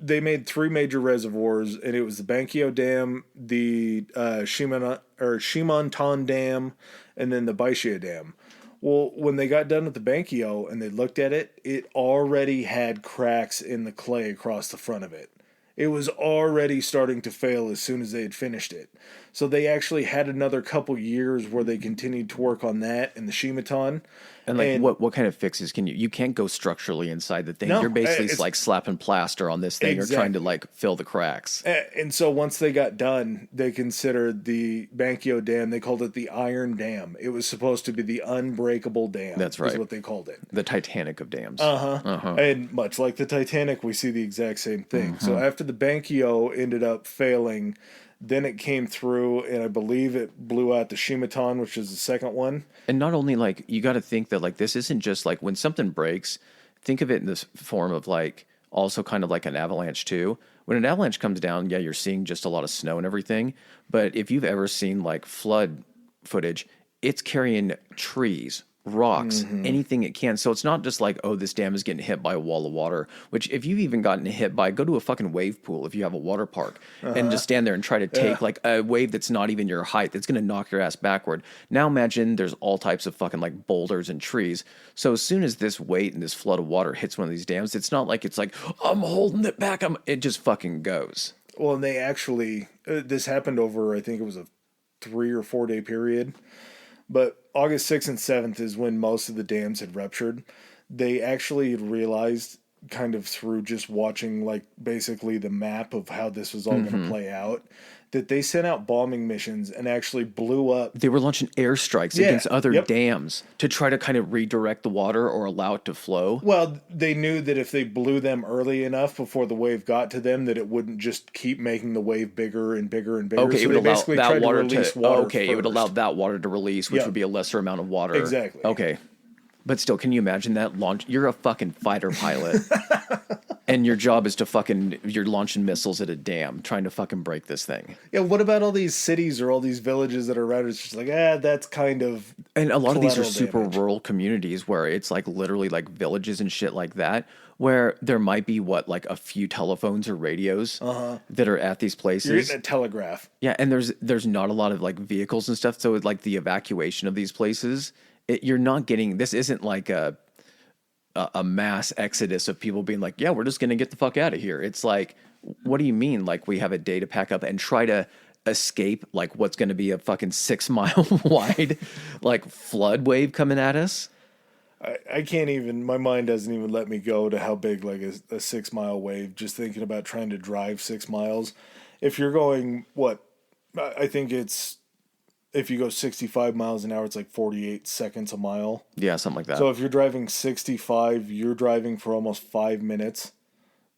made 3 major reservoirs, and it was the Banqiao Dam, the Shimontan Dam, and then the Baixia Dam. Well, when they got done with the Banqiao and they looked at it, it already had cracks in the clay across the front of it. It was already starting to fail as soon as they had finished it. So they actually had another couple years where they continued to work on that and the Shimontan. And like what kind of fixes can you can't go structurally inside the thing. No, you're basically like slapping plaster on this thing. Exactly. You're trying to like fill the cracks. And so once they got done, they considered the Banqiao Dam, they called it the Iron Dam. It was supposed to be the unbreakable dam. That's right. Is what they called it. The Titanic of dams. And much like the Titanic, we see the exact same thing. So after the Banqiao ended up failing, then it came through, and I believe it blew out the Shimontan, which is the second one. And not only like, you got to think that like this isn't just like when something breaks, think of it in this form of like also kind of like an avalanche too. When an avalanche comes down, yeah, you're seeing just a lot of snow and everything. But if you've ever seen like flood footage, it's carrying trees, rocks, anything it can. So it's not just like, oh, this dam is getting hit by a wall of water, which if you've even gotten hit by, go to a fucking wave pool if you have a water park and just stand there and try to take like a wave that's not even your height, that's going to knock your ass backward. Now imagine there's all types of fucking like boulders and trees. So as soon as this weight and this flood of water hits one of these dams, it's not like it's like, I'm holding it back. It just fucking goes. Well, and they actually, this happened over, I think it was a 3 or 4 day period. But August 6th and 7th is when most of the dams had ruptured. They actually realized, kind of through just watching like basically the map of how this was all going to play out, that they sent out bombing missions and actually blew up. They were launching airstrikes against other dams to try to kind of redirect the water or allow it to flow. Well, they knew that if they blew them early enough before the wave got to them, that it wouldn't just keep making the wave bigger and bigger and bigger. Okay, so it would allow that water to water okay, first. It would allow that water to release, which would be a lesser amount of water. Exactly. Okay. But still, can you imagine that launch? You're a fucking fighter pilot. And your job is to you're launching missiles at a dam, trying to fucking break this thing. Yeah, what about all these cities or all these villages that are around? It's just like, that's kind of. And a lot of these are collateral super damage. rural communities where it's like literally like villages and shit like that, where there might be like a few telephones or radios that are at these places. You're getting a telegraph. Yeah, and there's not a lot of like vehicles and stuff, so like the evacuation of these places, you're not getting. This isn't like a mass exodus of people being like, yeah, we're just gonna get the fuck out of here. It's like, what do you mean? Like we have a day to pack up and try to escape like what's going to be a fucking 6 mile wide like flood wave coming at us? I can't even, my mind doesn't even let me go to how big like a 6 mile wave, just thinking about trying to drive 6 miles. If you're going, I think it's, if you go 65 miles an hour, it's like 48 seconds a mile. Yeah, something like that. So if you're driving 65, you're driving for almost 5 minutes.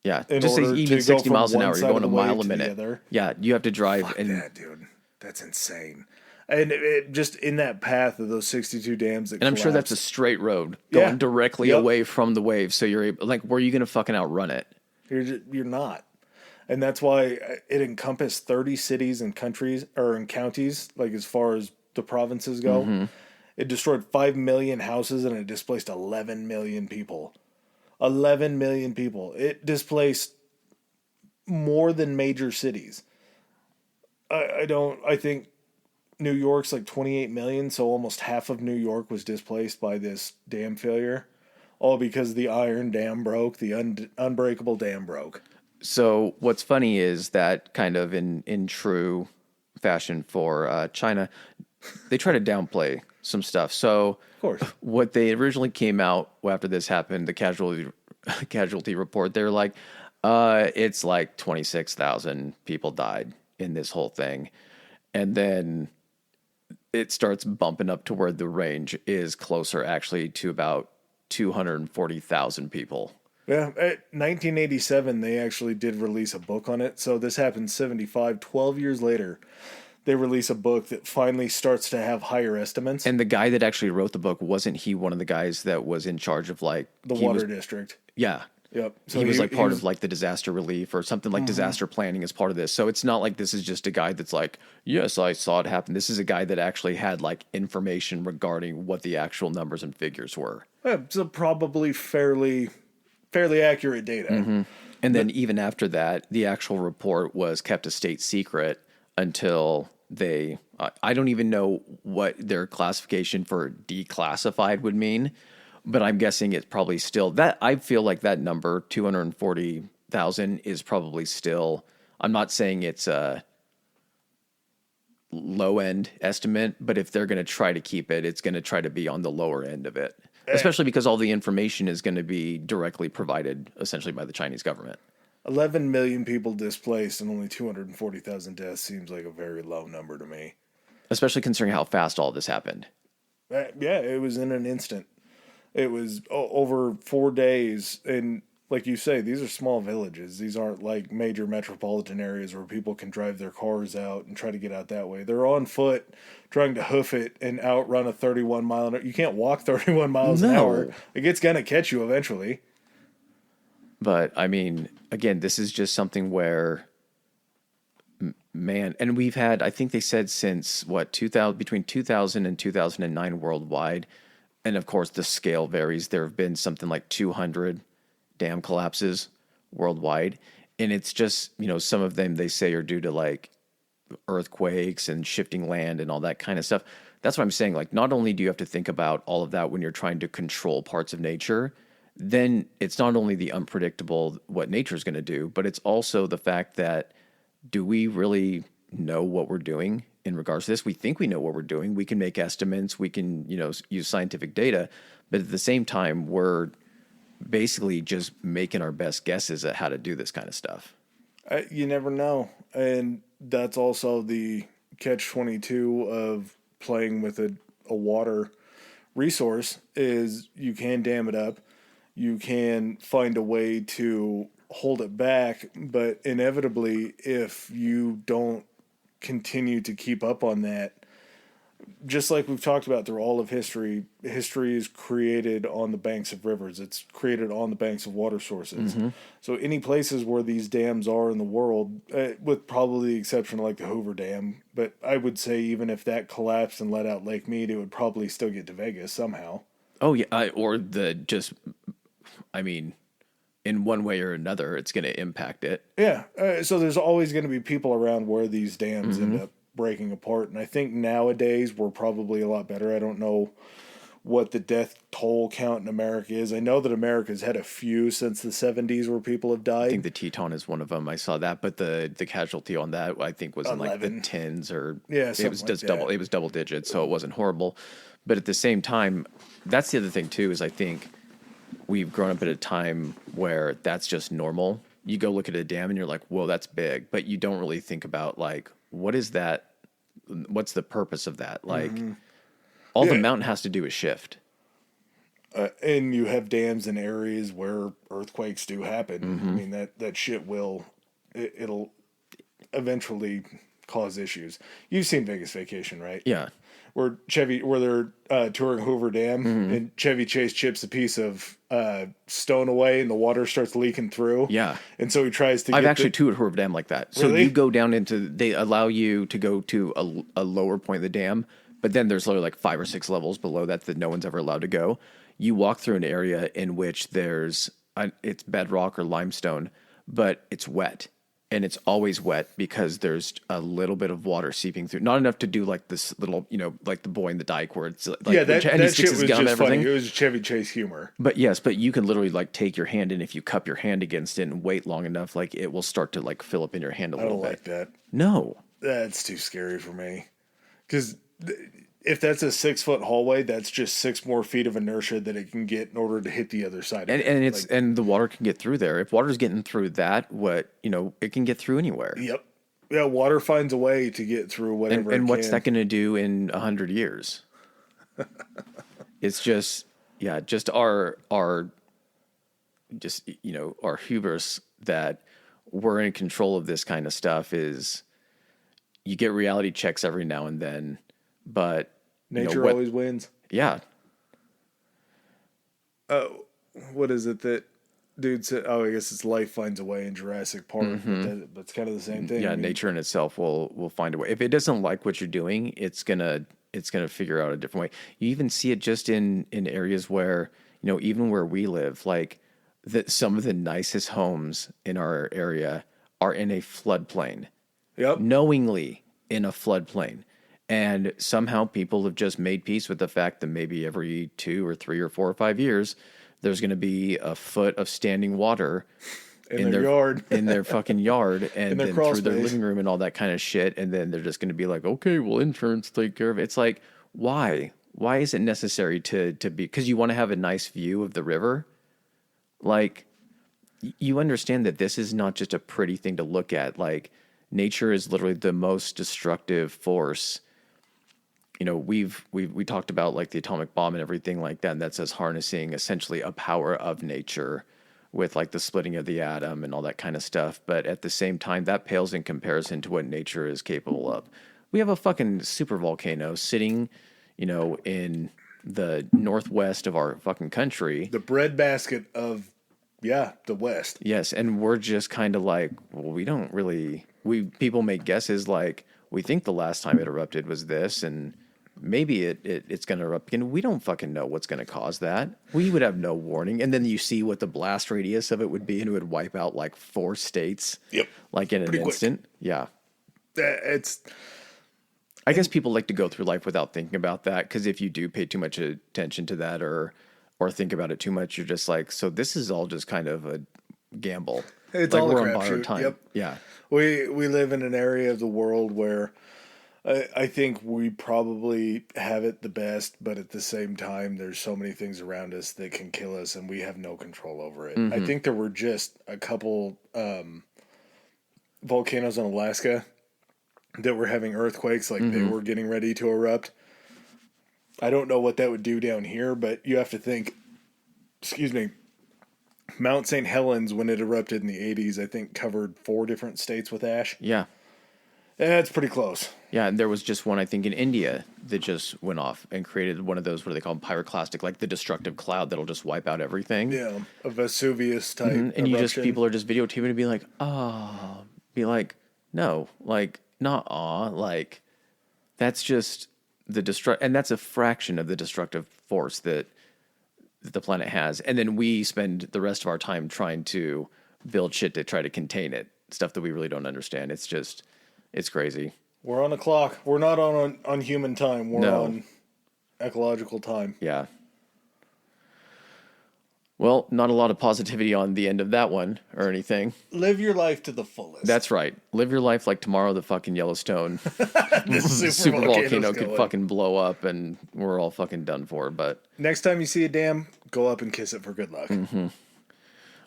Yeah, just say even 60 miles an hour, you're going a mile a minute. Other. Yeah, you have to drive. Fuck that, dude. That's insane. And it just in that path of those 62 dams that and I'm sure that's a straight road going directly away from the wave. So you're able, like, where are you going to fucking outrun it? You're not. And that's why it encompassed 30 cities and countries, or in counties, like as far as the provinces go. Mm-hmm. It destroyed 5 million houses and it displaced 11 million people. 11 million people. It displaced more than major cities. I think New York's like 28 million, so almost half of New York was displaced by this dam failure. All because the iron dam broke, the unbreakable dam broke. So what's funny is that kind of in true fashion for China, they try to downplay some stuff. So Of course. what they originally came out after this happened, the casualty report, they're like, it's like 26,000 people died in this whole thing. And then it starts bumping up to where the range is closer actually to about 240,000 people. Yeah, 1987, they actually did release a book on it. So this happened 75, 12 years later. They release a book that finally starts to have higher estimates. And the guy that actually wrote the book, wasn't he one of the guys that was in charge of like The water district. Yeah. Yep. So he was like part of like the disaster relief or something, like disaster planning as part of this. So it's not like this is just a guy that's like, yes, I saw it happen. This is a guy that actually had like information regarding what the actual numbers and figures were. Yeah, so probably fairly accurate data. And then even after that, the actual report was kept a state secret until they, I don't even know what their classification for declassified would mean, but I'm guessing it's probably still that. I feel like that number, 240,000, is probably still, I'm not saying it's a low end estimate, but if they're going to try to keep it, it's going to try to be on the lower end of it, especially because all the information is going to be directly provided essentially by the Chinese government. 11 million people displaced and only 240,000 deaths seems like a very low number to me. Especially considering how fast all this happened. Yeah, it was in an instant. It was over 4 days. And like you say, these are small villages. These aren't like major metropolitan areas where people can drive their cars out and try to get out that way. They're on foot trying to hoof it and outrun a 31 mile an hour. You can't walk 31 miles an hour. Like, it's going to catch you eventually. But I mean, again, this is just something where, man, and we've had, I think they said since what, 2000, between 2000 and 2009 worldwide, and of course the scale varies. There have been something like 200 dam collapses worldwide. And it's just, some of them they say are due to like earthquakes and shifting land and all that kind of stuff. That's what I'm saying. Like, not only do you have to think about all of that when you're trying to control parts of nature, then it's not only the unpredictable what nature's going to do, but it's also the fact that, do we really know what we're doing in regards to this? We think we know what we're doing. We can make estimates. We can, use scientific data, but at the same time, we're basically just making our best guesses at how to do this kind of stuff. You never know. And that's also the catch-22 of playing with a water resource is you can dam it up. You can find a way to hold it back, but inevitably, if you don't continue to keep up on that, just like we've talked about through all of history, history is created on the banks of rivers. It's created on the banks of water sources. Mm-hmm. So any places where these dams are in the world, with probably the exception of like the Hoover Dam, but I would say even if that collapsed and let out Lake Mead, it would probably still get to Vegas somehow. Oh, yeah. In one way or another, it's going to impact it. Yeah. So there's always going to be people around where these dams end up breaking apart. And I think nowadays we're probably a lot better. I don't know what the death toll count in America is. I know that America's had a few since the 70s where people have died. I think the Teton is one of them. I saw that, but the casualty on that I think was 11. In like the tens or it was just double. It was double digits, so it wasn't horrible. But at the same time, that's the other thing too. Is I think we've grown up at a time where that's just normal. You go look at a dam and you're like, whoa, that's big. But you don't really think about like, what is that? What's the purpose of that? Like, all the mountain has to do is shift. And you have dams in areas where earthquakes do happen. I mean, that shit it'll eventually cause issues. You've seen Vegas Vacation, right? Yeah. Where they're touring Hoover Dam, and Chevy Chase chips a piece of stone away, and the water starts leaking through. Yeah. And so he tries to. I've actually toured Hoover Dam like that. So Really? you go down into. They allow you to go to a lower point of the dam, but then there's literally like 5 or 6 levels below that no one's ever allowed to go. You walk through an area in which it's bedrock or limestone, but it's wet. And it's always wet because there's a little bit of water seeping through. Not enough to do like this little, like the boy in the dike where it's like, that shit was just funny. It was Chevy Chase humor. But you can literally like take your hand, and if you cup your hand against it and wait long enough, like it will start to like fill up in your hand a little bit. I don't like that. No. That's too scary for me. Because if that's a 6-foot hallway, that's just 6 more feet of inertia that it can get in order to hit the other side. And the water can get through there. If water's getting through that, it can get through anywhere. Yep. Yeah, water finds a way to get through whatever. And what's that going to do in 100 years? It's just our hubris that we're in control of this kind of stuff. Is you get reality checks every now and then, but nature always wins. Yeah. What is it that dude said? Oh, I guess it's life finds a way in Jurassic Park, but it's kind of the same thing. Yeah, nature in itself will find a way. If it doesn't like what you're doing, it's gonna figure out a different way. You even see it just in areas where, even where we live, like that some of the nicest homes in our area are in a floodplain. Yep. Knowingly in a floodplain. And somehow people have just made peace with the fact that maybe every 2 or 3 or 4 or 5 years, there's going to be a foot of standing water in their yard, in their fucking yard, and then through their space. living room and all that kind of shit. And then they're just going to be like, okay, well, insurance take care of it. It's like, why? Why is it necessary to be? Because you want to have a nice view of the river. Like, you understand that this is not just a pretty thing to look at. Like, nature is literally the most destructive force. We talked about like the atomic bomb and everything like that. And that's us harnessing essentially a power of nature with like the splitting of the atom and all that kind of stuff. But at the same time, that pales in comparison to what nature is capable of. We have a fucking super volcano sitting, in the northwest of our fucking country. The breadbasket of, the West. Yes. And we're just kind of like, well, people make guesses like, we think the last time it erupted was this, and maybe it's going to erupt again. We don't fucking know what's going to cause that. We would have no warning. And then you see what the blast radius of it would be, and it would wipe out like 4 states. Yep. Like in an instant. Quick. Yeah. I guess people like to go through life without thinking about that, because if you do pay too much attention to that or think about it too much, you're just like, so this is all just kind of a gamble. It's like all we're a on borrowed crapshoot. time. Yep. Yeah. We live in an area of the world where I think we probably have it the best, but at the same time, there's so many things around us that can kill us, and we have no control over it. I think there were just a couple volcanoes in Alaska that were having earthquakes, like they were getting ready to erupt. I don't know what that would do down here, but you have to think, Mount St. Helens, when it erupted in the 80s, I think covered 4 different states with ash. Yeah. That's pretty close. Yeah, and there was just one, I think, in India that just went off and created one of those, what do they call them, pyroclastic, like the destructive cloud that'll just wipe out everything. Yeah, a Vesuvius type And eruption. people are just videotaping and be like, no, like, not like, that's just and that's a fraction of the destructive force that the planet has. And then we spend the rest of our time trying to build shit to try to contain it, stuff that we really don't understand. It's crazy. We're on a clock. We're not on human time. We're on ecological time. Yeah. Well, not a lot of positivity on the end of that one or anything. Live your life to the fullest. That's right. Live your life like tomorrow the fucking Yellowstone super volcano could fucking blow up and we're all fucking done for. But next time you see a dam, go up and kiss it for good luck.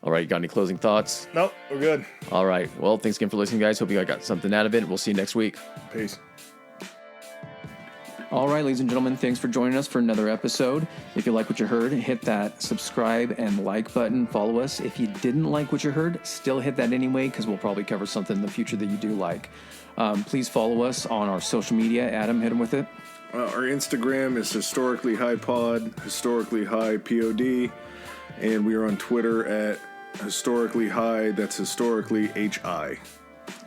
All right, you got any closing thoughts? Nope, we're good. All right. Well, thanks again for listening, guys. Hope you guys got something out of it. We'll see you next week. Peace. All right, ladies and gentlemen, thanks for joining us for another episode. If you like what you heard, hit that subscribe and like button. Follow us. If you didn't like what you heard, still hit that anyway, because we'll probably cover something in the future that you do like. Please follow us on our social media. Adam, hit him with it. Our Instagram is Historically High Pod, Historically High POD, and we are on Twitter at Historically High. That's Historically HI.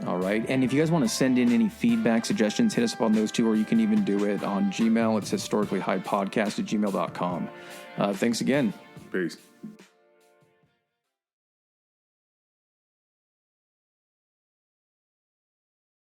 All right. And if you guys want to send in any feedback, suggestions, hit us up on those two, or you can even do it on Gmail. It's historicallyhighpodcast@gmail.com. Thanks again. Peace.